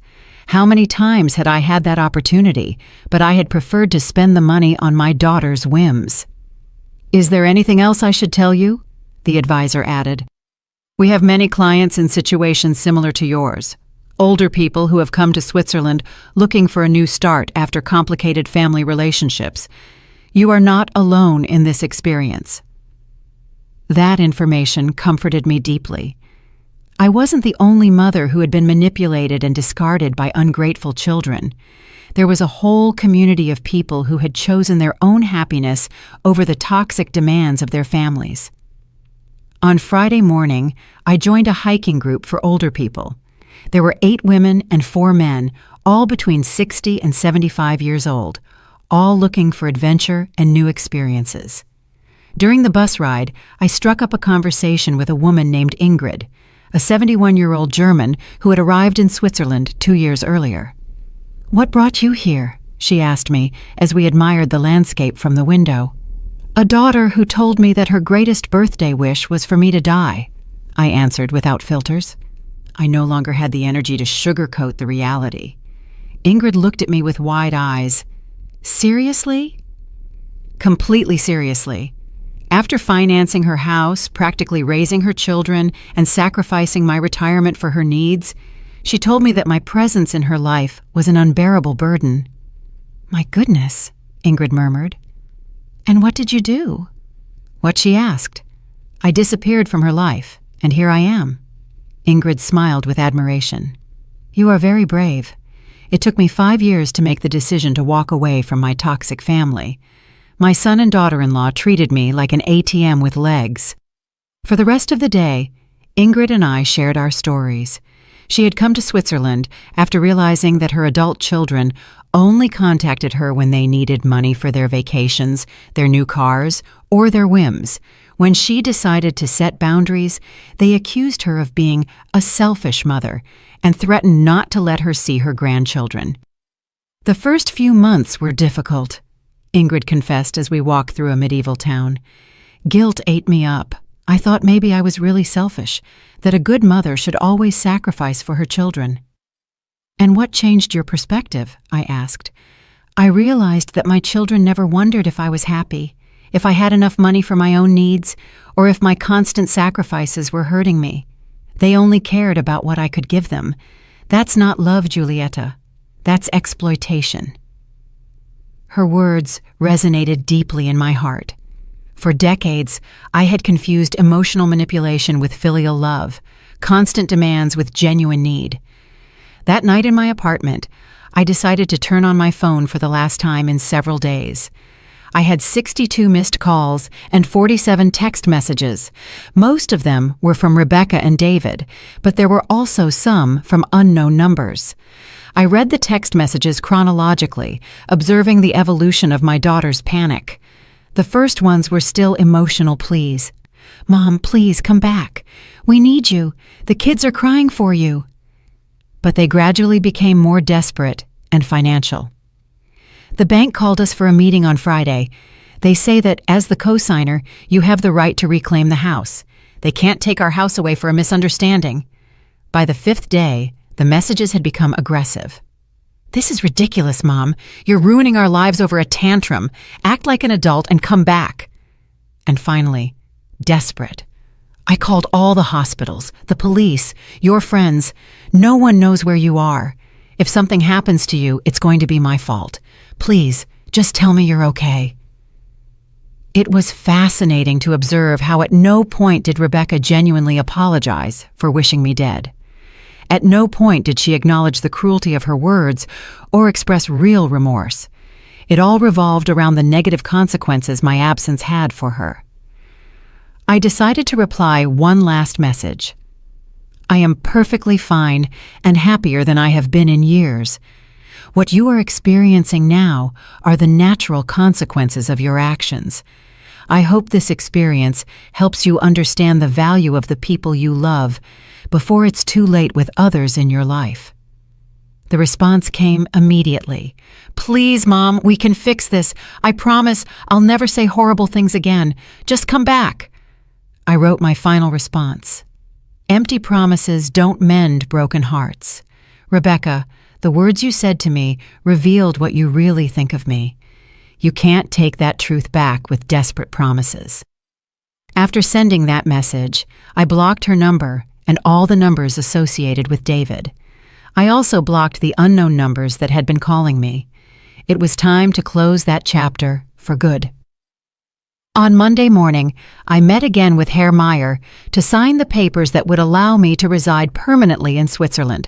How many times had I had that opportunity, but I had preferred to spend the money on my daughter's whims. "Is there anything else I should tell you?" the advisor added. "We have many clients in situations similar to yours. Older people who have come to Switzerland looking for a new start after complicated family relationships. You are not alone in this experience." That information comforted me deeply. I wasn't the only mother who had been manipulated and discarded by ungrateful children. There was a whole community of people who had chosen their own happiness over the toxic demands of their families. On Friday morning, I joined a hiking group for older people. There were 8 women and 4 men, all between 60 and 75 years old, all looking for adventure and new experiences. During the bus ride, I struck up a conversation with a woman named Ingrid, a 71-year-old German who had arrived in Switzerland 2 years earlier. "What brought you here?" she asked me as we admired the landscape from the window. "A daughter who told me that her greatest birthday wish was for me to die," I answered without filters. I no longer had the energy to sugarcoat the reality. Ingrid looked at me with wide eyes. "Seriously?" "Completely seriously. After financing her house, practically raising her children, and sacrificing my retirement for her needs, she told me that my presence in her life was an unbearable burden." "My goodness," Ingrid murmured. "And what did you do?" What she asked. I disappeared from her life, and here I am. Ingrid smiled with admiration. "You are very brave. It took me 5 years to make the decision to walk away from my toxic family. My son and daughter-in-law treated me like an ATM with legs." For the rest of the day, Ingrid and I shared our stories. She had come to Switzerland after realizing that her adult children only contacted her when they needed money for their vacations, their new cars, or their whims. When she decided to set boundaries, they accused her of being a selfish mother and threatened not to let her see her grandchildren. "The first few months were difficult," Ingrid confessed as we walked through a medieval town. "Guilt ate me up. I thought maybe I was really selfish, that a good mother should always sacrifice for her children." "And what changed your perspective?" I asked. "I realized that my children never wondered if I was happy, if I had enough money for my own needs, or if my constant sacrifices were hurting me. They only cared about what I could give them. That's not love, Giulietta. That's exploitation." Her words resonated deeply in my heart. For decades, I had confused emotional manipulation with filial love, constant demands with genuine need. That night in my apartment, I decided to turn on my phone for the last time in several days. I had 62 missed calls and 47 text messages. Most of them were from Rebecca and David, but there were also some from unknown numbers. I read the text messages chronologically, observing the evolution of my daughter's panic. The first ones were still emotional pleas. "Mom, please come back. We need you. The kids are crying for you." But they gradually became more desperate and financial. The bank called us for a meeting on Friday. They say that, as the co-signer, you have the right to reclaim the house. They can't take our house away for a misunderstanding. By the 5th day, the messages had become aggressive. This is ridiculous, Mom. You're ruining our lives over a tantrum. Act like an adult and come back. And finally, desperate, I called all the hospitals, the police, your friends. No one knows where you are. If something happens to you, it's going to be my fault. Please, just tell me you're okay. It was fascinating to observe how at no point did Rebecca genuinely apologize for wishing me dead. At no point did she acknowledge the cruelty of her words or express real remorse. It all revolved around the negative consequences my absence had for her. I decided to reply one last message. I am perfectly fine and happier than I have been in years. What you are experiencing now are the natural consequences of your actions. I hope this experience helps you understand the value of the people you love before it's too late with others in your life. The response came immediately. Please, Mom, we can fix this. I promise I'll never say horrible things again. Just come back. I wrote my final response. Empty promises don't mend broken hearts. Rebecca, the words you said to me revealed what you really think of me. You can't take that truth back with desperate promises. After sending that message, I blocked her number and all the numbers associated with David. I also blocked the unknown numbers that had been calling me. It was time to close that chapter for good. On Monday morning, I met again with Herr Meyer to sign the papers that would allow me to reside permanently in Switzerland.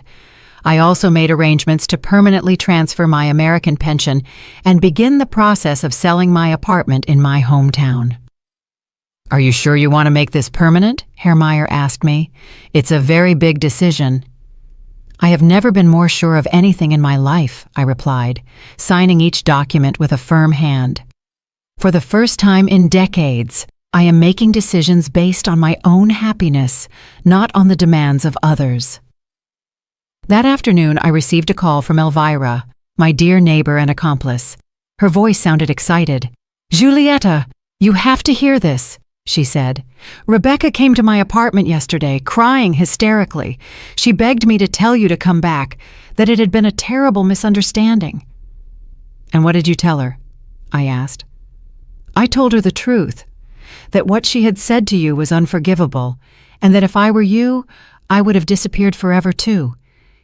I also made arrangements to permanently transfer my American pension and begin the process of selling my apartment in my hometown. Are you sure you want to make this permanent? Herr Meyer asked me. It's a very big decision. I have never been more sure of anything in my life, I replied, signing each document with a firm hand. For the first time in decades, I am making decisions based on my own happiness, not on the demands of others. That afternoon, I received a call from Elvira, my dear neighbor and accomplice. Her voice sounded excited. Julieta, you have to hear this, she said. Rebecca came to my apartment yesterday, crying hysterically. She begged me to tell you to come back, that it had been a terrible misunderstanding. And what did you tell her? I asked. I told her the truth, that what she had said to you was unforgivable, and that if I were you, I would have disappeared forever too.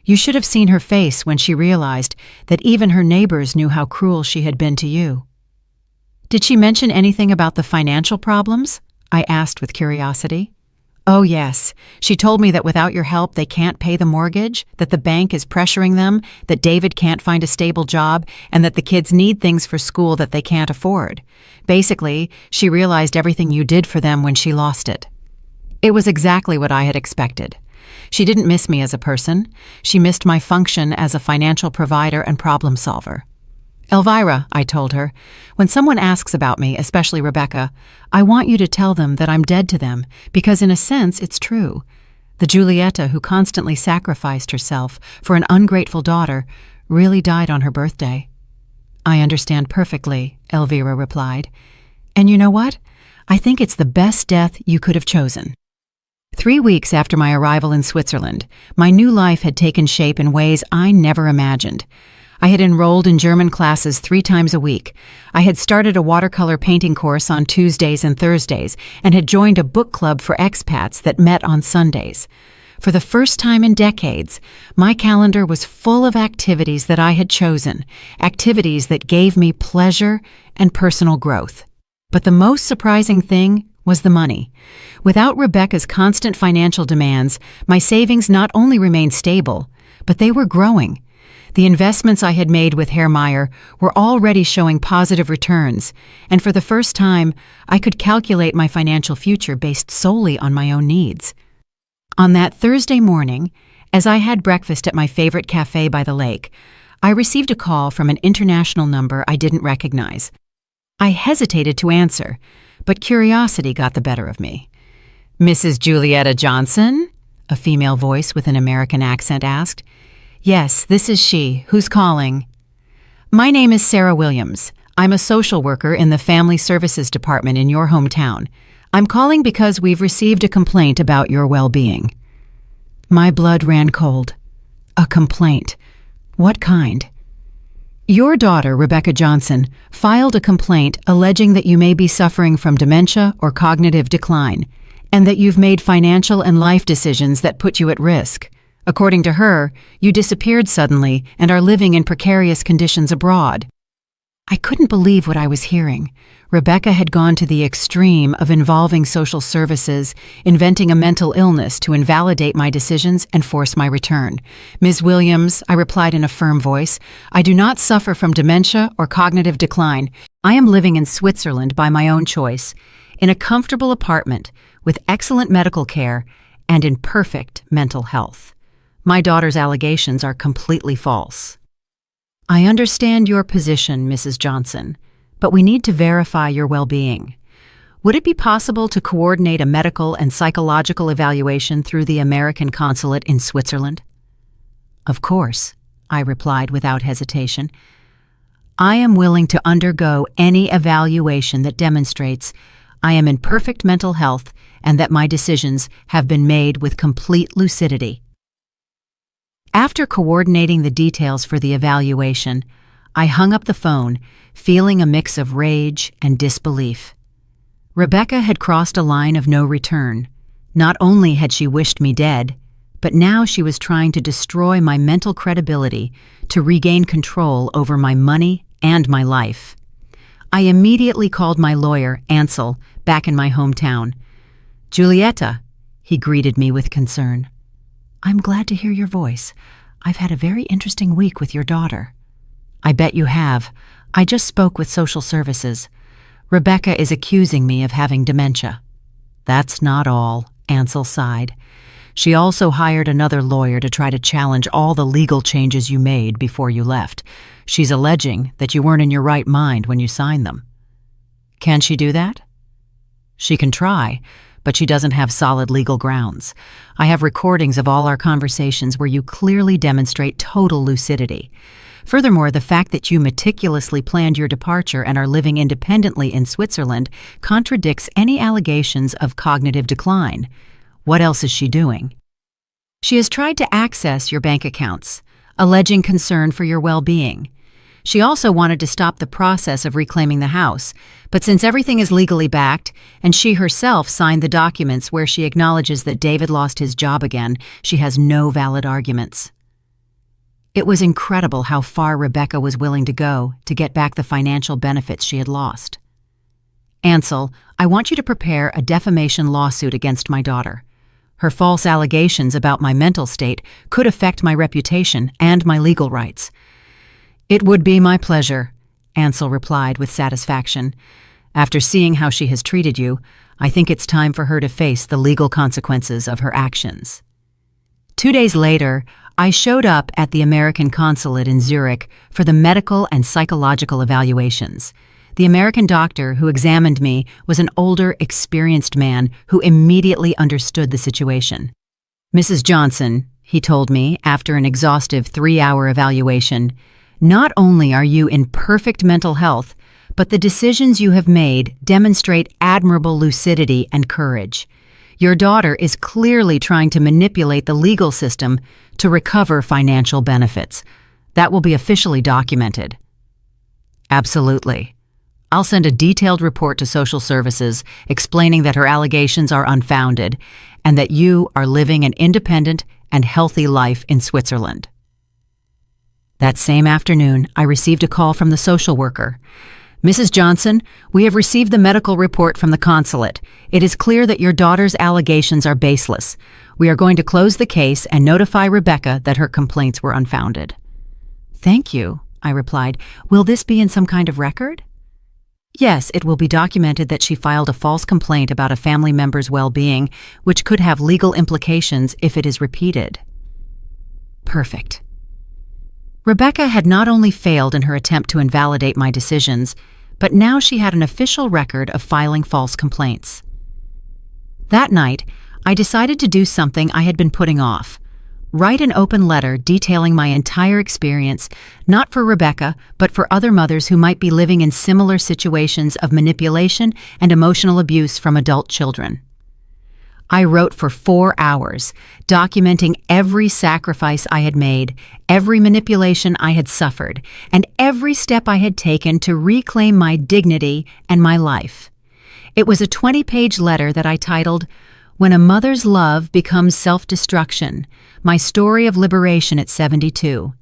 You should have seen her face when she realized that even her neighbors knew how cruel she had been to you. Did she mention anything about the financial problems? I asked with curiosity. Oh yes, she told me that without your help they can't pay the mortgage, that the bank is pressuring them, that David can't find a stable job, and that the kids need things for school that they can't afford. Basically, she realized everything you did for them when she lost it. It was exactly what I had expected. She didn't miss me as a person. She missed my function as a financial provider and problem solver. Elvira, I told her, when someone asks about me, especially Rebecca, I want you to tell them that I'm dead to them, because in a sense it's true. The Julieta who constantly sacrificed herself for an ungrateful daughter really died on her birthday. I understand perfectly, Elvira replied. And you know what? I think it's the best death you could have chosen. 3 weeks after my arrival in Switzerland, my new life had taken shape in ways I never imagined. I had enrolled in German classes 3 times a week. I had started a watercolor painting course on Tuesdays and Thursdays and had joined a book club for expats that met on Sundays. For the first time in decades, my calendar was full of activities that I had chosen, activities that gave me pleasure and personal growth. But the most surprising thing was the money. Without Rebecca's constant financial demands, my savings not only remained stable, but they were growing. The investments I had made with Herr Meyer were already showing positive returns, and for the first time, I could calculate my financial future based solely on my own needs. On that Thursday morning, as I had breakfast at my favorite cafe by the lake, I received a call from an international number I didn't recognize. I hesitated to answer, but curiosity got the better of me. Mrs. Julieta Johnson? A female voice with an American accent asked. Yes, this is she. Who's calling? My name is Sarah Williams. I'm a social worker in the Family Services Department in your hometown. I'm calling because we've received a complaint about your well-being." My blood ran cold. A complaint. What kind? "Your daughter, Rebecca Johnson, filed a complaint alleging that you may be suffering from dementia or cognitive decline, and that you've made financial and life decisions that put you at risk. According to her, you disappeared suddenly and are living in precarious conditions abroad." I couldn't believe what I was hearing. Rebecca had gone to the extreme of involving social services, inventing a mental illness to invalidate my decisions and force my return. "Ms. Williams," I replied in a firm voice, "I do not suffer from dementia or cognitive decline. I am living in Switzerland by my own choice, in a comfortable apartment with excellent medical care and in perfect mental health. My daughter's allegations are completely false." "I understand your position, Mrs. Johnson, but we need to verify your well-being. Would it be possible to coordinate a medical and psychological evaluation through the American consulate in Switzerland?" "Of course," I replied without hesitation. "I am willing to undergo any evaluation that demonstrates I am in perfect mental health and that my decisions have been made with complete lucidity." After coordinating the details for the evaluation, I hung up the phone, feeling a mix of rage and disbelief. Rebecca had crossed a line of no return. Not only had she wished me dead, but now she was trying to destroy my mental credibility to regain control over my money and my life. I immediately called my lawyer, Ansel, back in my hometown. "Giulietta," he greeted me with concern. "I'm glad to hear your voice. I've had a very interesting week with your daughter." "I bet you have. I just spoke with social services. Rebecca is accusing me of having dementia." "That's not all," Ansel sighed. "She also hired another lawyer to try to challenge all the legal changes you made before you left. She's alleging that you weren't in your right mind when you signed them." "Can she do that?" "She can try, but she doesn't have solid legal grounds. I have recordings of all our conversations where you clearly demonstrate total lucidity. Furthermore, the fact that you meticulously planned your departure and are living independently in Switzerland contradicts any allegations of cognitive decline. What else is she doing?" "She has tried to access your bank accounts, alleging concern for your well-being. She also wanted to stop the process of reclaiming the house, but since everything is legally backed, and she herself signed the documents where she acknowledges that David lost his job again, she has no valid arguments." It was incredible how far Rebecca was willing to go to get back the financial benefits she had lost. "Ansel, I want you to prepare a defamation lawsuit against my daughter. Her false allegations about my mental state could affect my reputation and my legal rights." "It would be my pleasure," Ansel replied with satisfaction. "After seeing how she has treated you, I think it's time for her to face the legal consequences of her actions." 2 days later, I showed up at the American consulate in Zurich for the medical and psychological evaluations. The American doctor who examined me was an older, experienced man who immediately understood the situation. "Mrs. Johnson," he told me after an exhaustive 3-hour evaluation, "not only are you in perfect mental health, but the decisions you have made demonstrate admirable lucidity and courage. Your daughter is clearly trying to manipulate the legal system to recover financial benefits. That will be officially documented." "Absolutely. I'll send a detailed report to social services explaining that her allegations are unfounded and that you are living an independent and healthy life in Switzerland." That same afternoon, I received a call from the social worker. "Mrs. Johnson, we have received the medical report from the consulate. It is clear that your daughter's allegations are baseless. We are going to close the case and notify Rebecca that her complaints were unfounded." "Thank you," I replied. "Will this be in some kind of record?" "Yes, it will be documented that she filed a false complaint about a family member's well-being, which could have legal implications if it is repeated." Perfect. Rebecca had not only failed in her attempt to invalidate my decisions, but now she had an official record of filing false complaints. That night, I decided to do something I had been putting off. Write an open letter detailing my entire experience, not for Rebecca, but for other mothers who might be living in similar situations of manipulation and emotional abuse from adult children. I wrote for 4 hours, documenting every sacrifice I had made, every manipulation I had suffered, and every step I had taken to reclaim my dignity and my life. It was a 20-page letter that I titled, "When a Mother's Love Becomes Self-Destruction, My Story of Liberation at 72.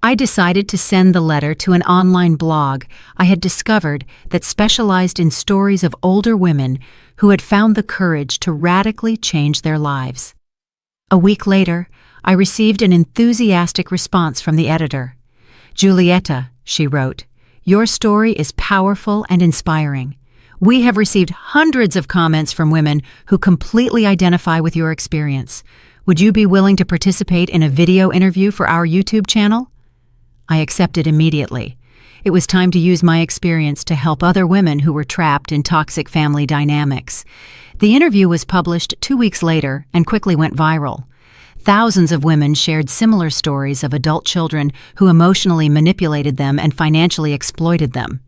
I decided to send the letter to an online blog I had discovered that specialized in stories of older women who had found the courage to radically change their lives. A week later, I received an enthusiastic response from the editor. "Julieta," she wrote, "your story is powerful and inspiring. We have received hundreds of comments from women who completely identify with your experience. Would you be willing to participate in a video interview for our YouTube channel?" I accepted immediately. It was time to use my experience to help other women who were trapped in toxic family dynamics. The interview was published 2 weeks later and quickly went viral. Thousands of women shared similar stories of adult children who emotionally manipulated them and financially exploited them.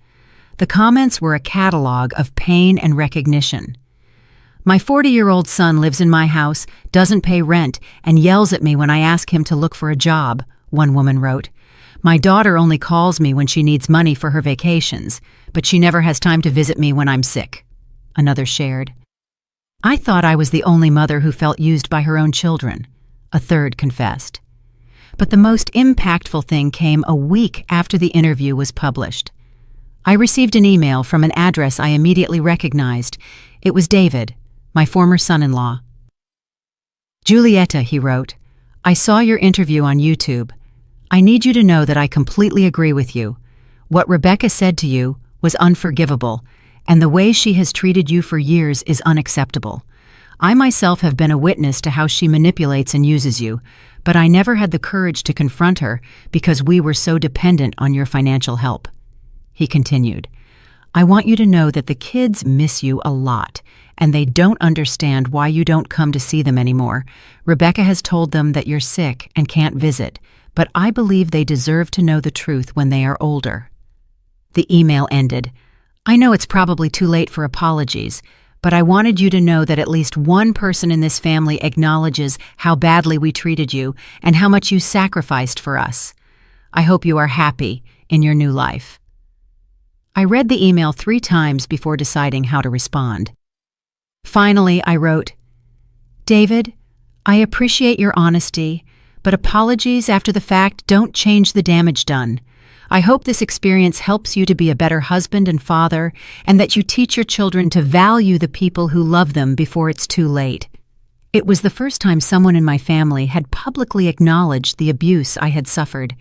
The comments were a catalog of pain and recognition. "My 40-year-old son lives in my house, doesn't pay rent, and yells at me when I ask him to look for a job," one woman wrote. "My daughter only calls me when she needs money for her vacations, but she never has time to visit me when I'm sick," another shared. "I thought I was the only mother who felt used by her own children," a third confessed. But the most impactful thing came a week after the interview was published. I received an email from an address I immediately recognized. It was David, my former son-in-law. "Julieta," he wrote, "I saw your interview on YouTube. I need you to know that I completely agree with you. What Rebecca said to you was unforgivable, and the way she has treated you for years is unacceptable. I myself have been a witness to how she manipulates and uses you, but I never had the courage to confront her because we were so dependent on your financial help." He continued, "I want you to know that the kids miss you a lot, and they don't understand why you don't come to see them anymore. Rebecca has told them that you're sick and can't visit, but I believe they deserve to know the truth when they are older." The email ended, "I know it's probably too late for apologies, but I wanted you to know that at least one person in this family acknowledges how badly we treated you and how much you sacrificed for us. I hope you are happy in your new life." I read the email 3 times before deciding how to respond. Finally, I wrote, "David, I appreciate your honesty, but apologies after the fact don't change the damage done. I hope this experience helps you to be a better husband and father, and that you teach your children to value the people who love them before it's too late." It was the first time someone in my family had publicly acknowledged the abuse I had suffered.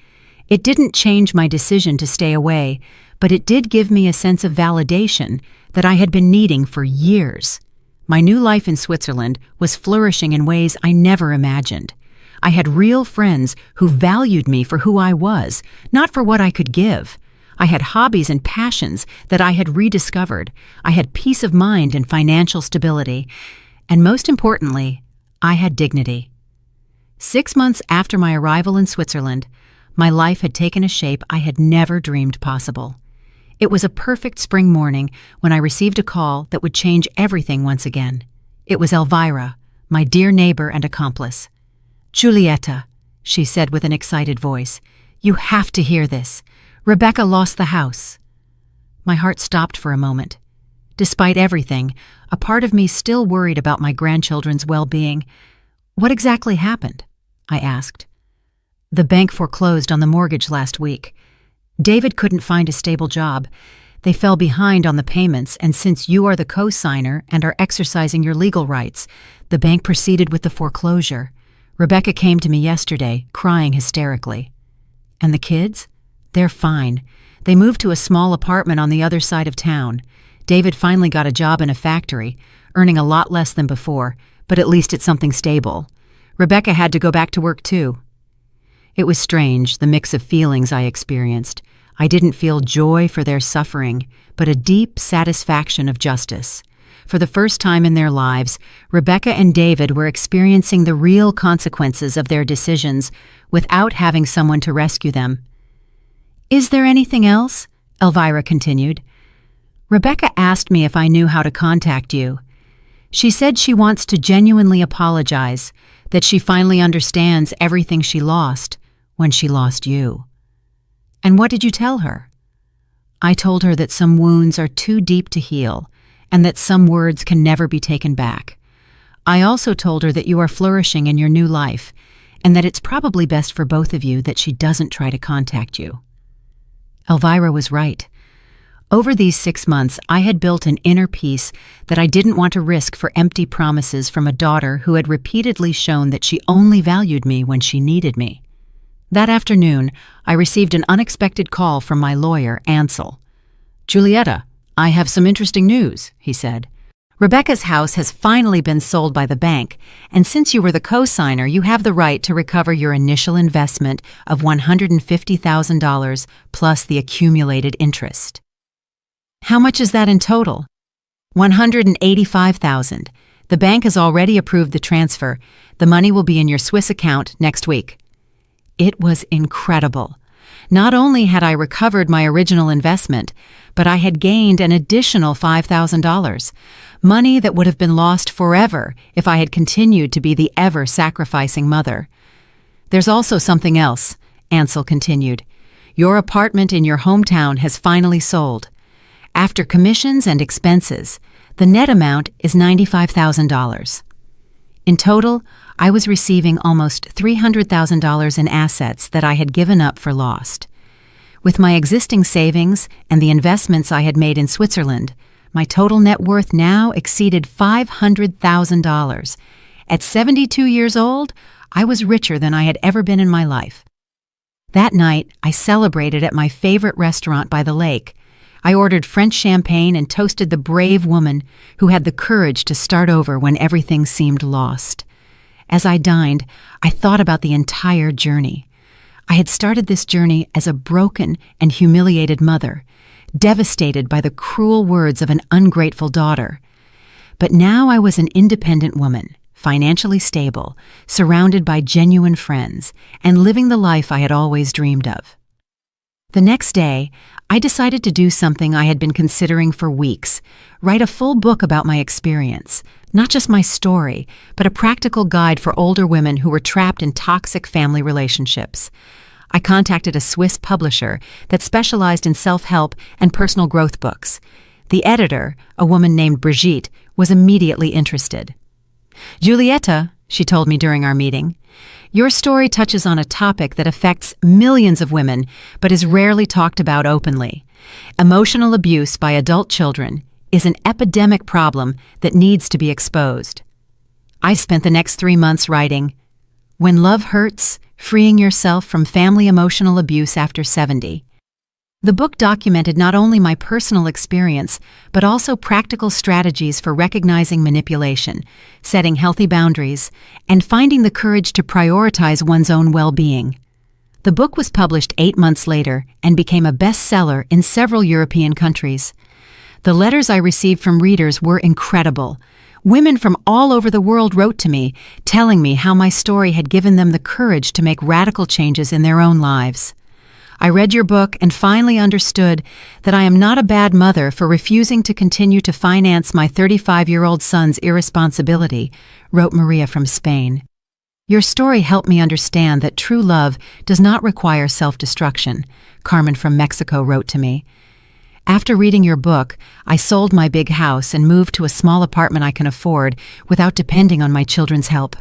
It didn't change my decision to stay away, but it did give me a sense of validation that I had been needing for years. My new life in Switzerland was flourishing in ways I never imagined. I had real friends who valued me for who I was, not for what I could give. I had hobbies and passions that I had rediscovered. I had peace of mind and financial stability. And most importantly, I had dignity. 6 months after my arrival in Switzerland, my life had taken a shape I had never dreamed possible. It was a perfect spring morning when I received a call that would change everything once again. It was Elvira, my dear neighbor and accomplice. "Julieta," she said with an excited voice, "you have to hear this. Rebecca lost the house." My heart stopped for a moment. Despite everything, a part of me still worried about my grandchildren's well-being. "What exactly happened?" I asked. "The bank foreclosed on the mortgage last week. David couldn't find a stable job. They fell behind on the payments, and since you are the co-signer and are exercising your legal rights, the bank proceeded with the foreclosure. Rebecca came to me yesterday, crying hysterically." "And the kids? They're fine. They moved to a small apartment on the other side of town. David finally got a job in a factory, earning a lot less than before, but at least it's something stable. Rebecca had to go back to work too." It was strange, the mix of feelings I experienced. I didn't feel joy for their suffering, but a deep satisfaction of justice. For the first time in their lives, Rebecca and David were experiencing the real consequences of their decisions without having someone to rescue them. "Is there anything else?" Elvira continued. "Rebecca asked me if I knew how to contact you. She said she wants to genuinely apologize, that she finally understands everything she lost when she lost you." "And what did you tell her?" "I told her that some wounds are too deep to heal, and that some words can never be taken back. I also told her that you are flourishing in your new life, and that it's probably best for both of you that she doesn't try to contact you." Elvira was right. Over these 6 months, I had built an inner peace that I didn't want to risk for empty promises from a daughter who had repeatedly shown that she only valued me when she needed me. That afternoon, I received an unexpected call from my lawyer, Ansel. "Julietta, I have some interesting news," he said. "Rebecca's house has finally been sold by the bank, and since you were the co-signer, you have the right to recover your initial investment of $150,000 plus the accumulated interest." "How much is that in total?" $185,000. The bank has already approved the transfer. The money will be in your Swiss account next week." It was incredible. Not only had I recovered my original investment, but I had gained an additional $5,000, money that would have been lost forever if I had continued to be the ever-sacrificing mother. "There's also something else," Ansel continued. "Your apartment in your hometown has finally sold. After commissions and expenses, the net amount is $95,000. In total, I was receiving almost $300,000 in assets that I had given up for lost. With my existing savings and the investments I had made in Switzerland, my total net worth now exceeded $500,000. At 72 years old, I was richer than I had ever been in my life. That night, I celebrated at my favorite restaurant by the lake. I ordered French champagne and toasted the brave woman who had the courage to start over when everything seemed lost. As I dined, I thought about the entire journey. I had started this journey as a broken and humiliated mother, devastated by the cruel words of an ungrateful daughter. But now I was an independent woman, financially stable, surrounded by genuine friends, and living the life I had always dreamed of. The next day, I decided to do something I had been considering for weeks, write a full book about my experience, not just my story, but a practical guide for older women who were trapped in toxic family relationships. I contacted a Swiss publisher that specialized in self-help and personal growth books. The editor, a woman named Brigitte, was immediately interested. "Julietta," she told me during our meeting, "your story touches on a topic that affects millions of women but is rarely talked about openly. Emotional abuse by adult children is an epidemic problem that needs to be exposed." I spent the next 3 months writing, "When Love Hurts, Freeing Yourself from Family Emotional Abuse After 70. The book documented not only my personal experience, but also practical strategies for recognizing manipulation, setting healthy boundaries, and finding the courage to prioritize one's own well-being. The book was published 8 months later and became a bestseller in several European countries. The letters I received from readers were incredible. Women from all over the world wrote to me, telling me how my story had given them the courage to make radical changes in their own lives. "I read your book and finally understood that I am not a bad mother for refusing to continue to finance my 35-year-old son's irresponsibility," wrote Maria from Spain. "Your story helped me understand that true love does not require self-destruction," Carmen from Mexico wrote to me. "After reading your book, I sold my big house and moved to a small apartment I can afford without depending on my children's help.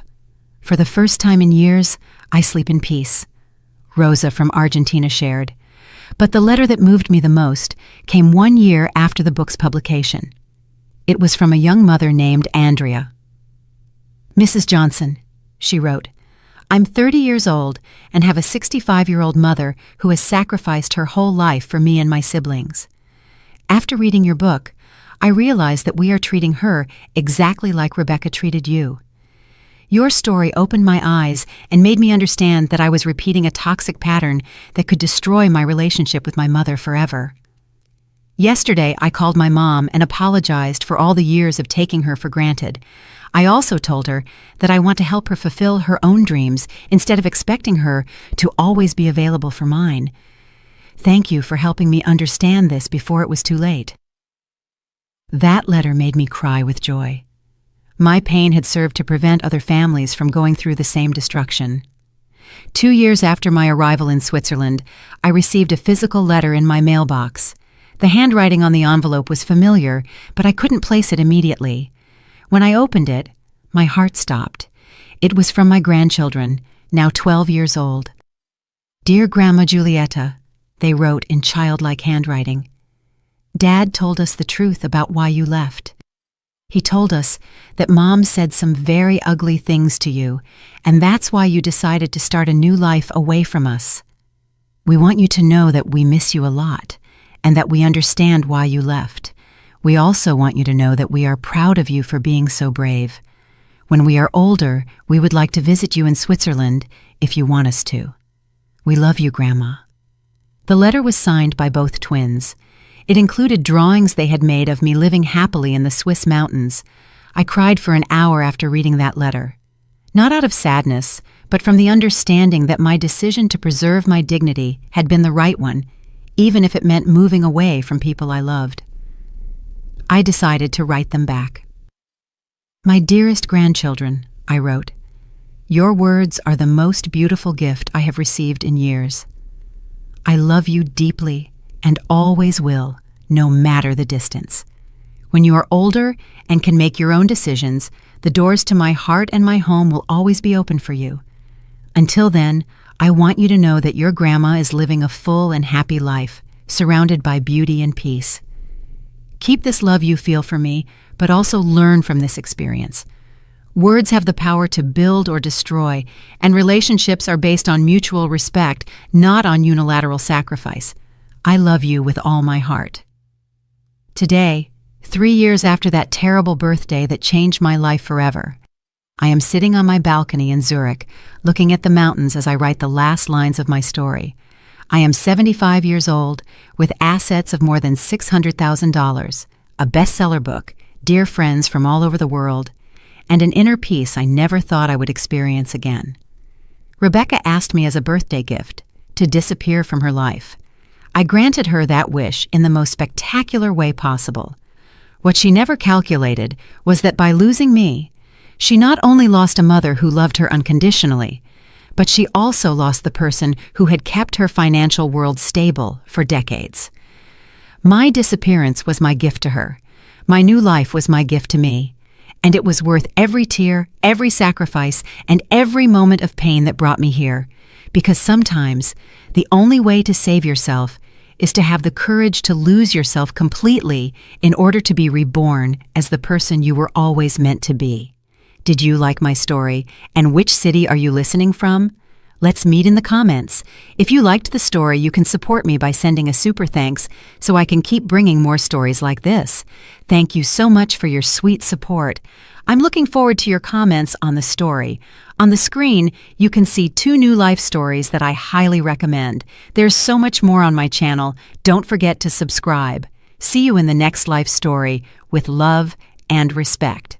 For the first time in years, I sleep in peace," Rosa from Argentina shared. But the letter that moved me the most came 1 year after the book's publication. It was from a young mother named Andrea. "Mrs. Johnson," she wrote, "I'm 30 years old and have a 65-year-old mother who has sacrificed her whole life for me and my siblings. After reading your book, I realized that we are treating her exactly like Rebecca treated you. Your story opened my eyes and made me understand that I was repeating a toxic pattern that could destroy my relationship with my mother forever." Yesterday, I called my mom and apologized for all the years of taking her for granted. I also told her that I want to help her fulfill her own dreams instead of expecting her to always be available for mine. Thank you for helping me understand this before it was too late." That letter made me cry with joy. My pain had served to prevent other families from going through the same destruction. 2 years after my arrival in Switzerland, I received a physical letter in my mailbox. The handwriting on the envelope was familiar, but I couldn't place it immediately. When I opened it, my heart stopped. It was from my grandchildren, now 12 years old. "Dear Grandma Giulietta," they wrote in childlike handwriting. "Dad told us the truth about why you left. He told us that Mom said some very ugly things to you, and that's why you decided to start a new life away from us. We want you to know that we miss you a lot, and that we understand why you left. We also want you to know that we are proud of you for being so brave. When we are older, we would like to visit you in Switzerland if you want us to. We love you, Grandma." The letter was signed by both twins. It included drawings they had made of me living happily in the Swiss mountains. I cried for an hour after reading that letter. Not out of sadness, but from the understanding that my decision to preserve my dignity had been the right one, even if it meant moving away from people I loved. I decided to write them back. "My dearest grandchildren," I wrote, "your words are the most beautiful gift I have received in years. I love you deeply and always will, no matter the distance. When you are older and can make your own decisions, the doors to my heart and my home will always be open for you. Until then, I want you to know that your grandma is living a full and happy life, surrounded by beauty and peace. Keep this love you feel for me, but also learn from this experience. Words have the power to build or destroy, and relationships are based on mutual respect, not on unilateral sacrifice. I love you with all my heart." Today, 3 years after that terrible birthday that changed my life forever, I am sitting on my balcony in Zurich, looking at the mountains as I write the last lines of my story. I am 75 years old, with assets of more than $600,000, a bestseller book, dear friends from all over the world, and an inner peace I never thought I would experience again. Rebecca asked me as a birthday gift to disappear from her life. I granted her that wish in the most spectacular way possible. What she never calculated was that by losing me, she not only lost a mother who loved her unconditionally, but she also lost the person who had kept her financial world stable for decades. My disappearance was my gift to her. My new life was my gift to me. And it was worth every tear, every sacrifice, and every moment of pain that brought me here. Because sometimes, the only way to save yourself is to have the courage to lose yourself completely in order to be reborn as the person you were always meant to be. Did you like my story? And which city are you listening from? Let's meet in the comments. If you liked the story, you can support me by sending a super thanks so I can keep bringing more stories like this. Thank you so much for your sweet support. I'm looking forward to your comments on the story. On the screen, you can see 2 new life stories that I highly recommend. There's so much more on my channel. Don't forget to subscribe. See you in the next life story with love and respect.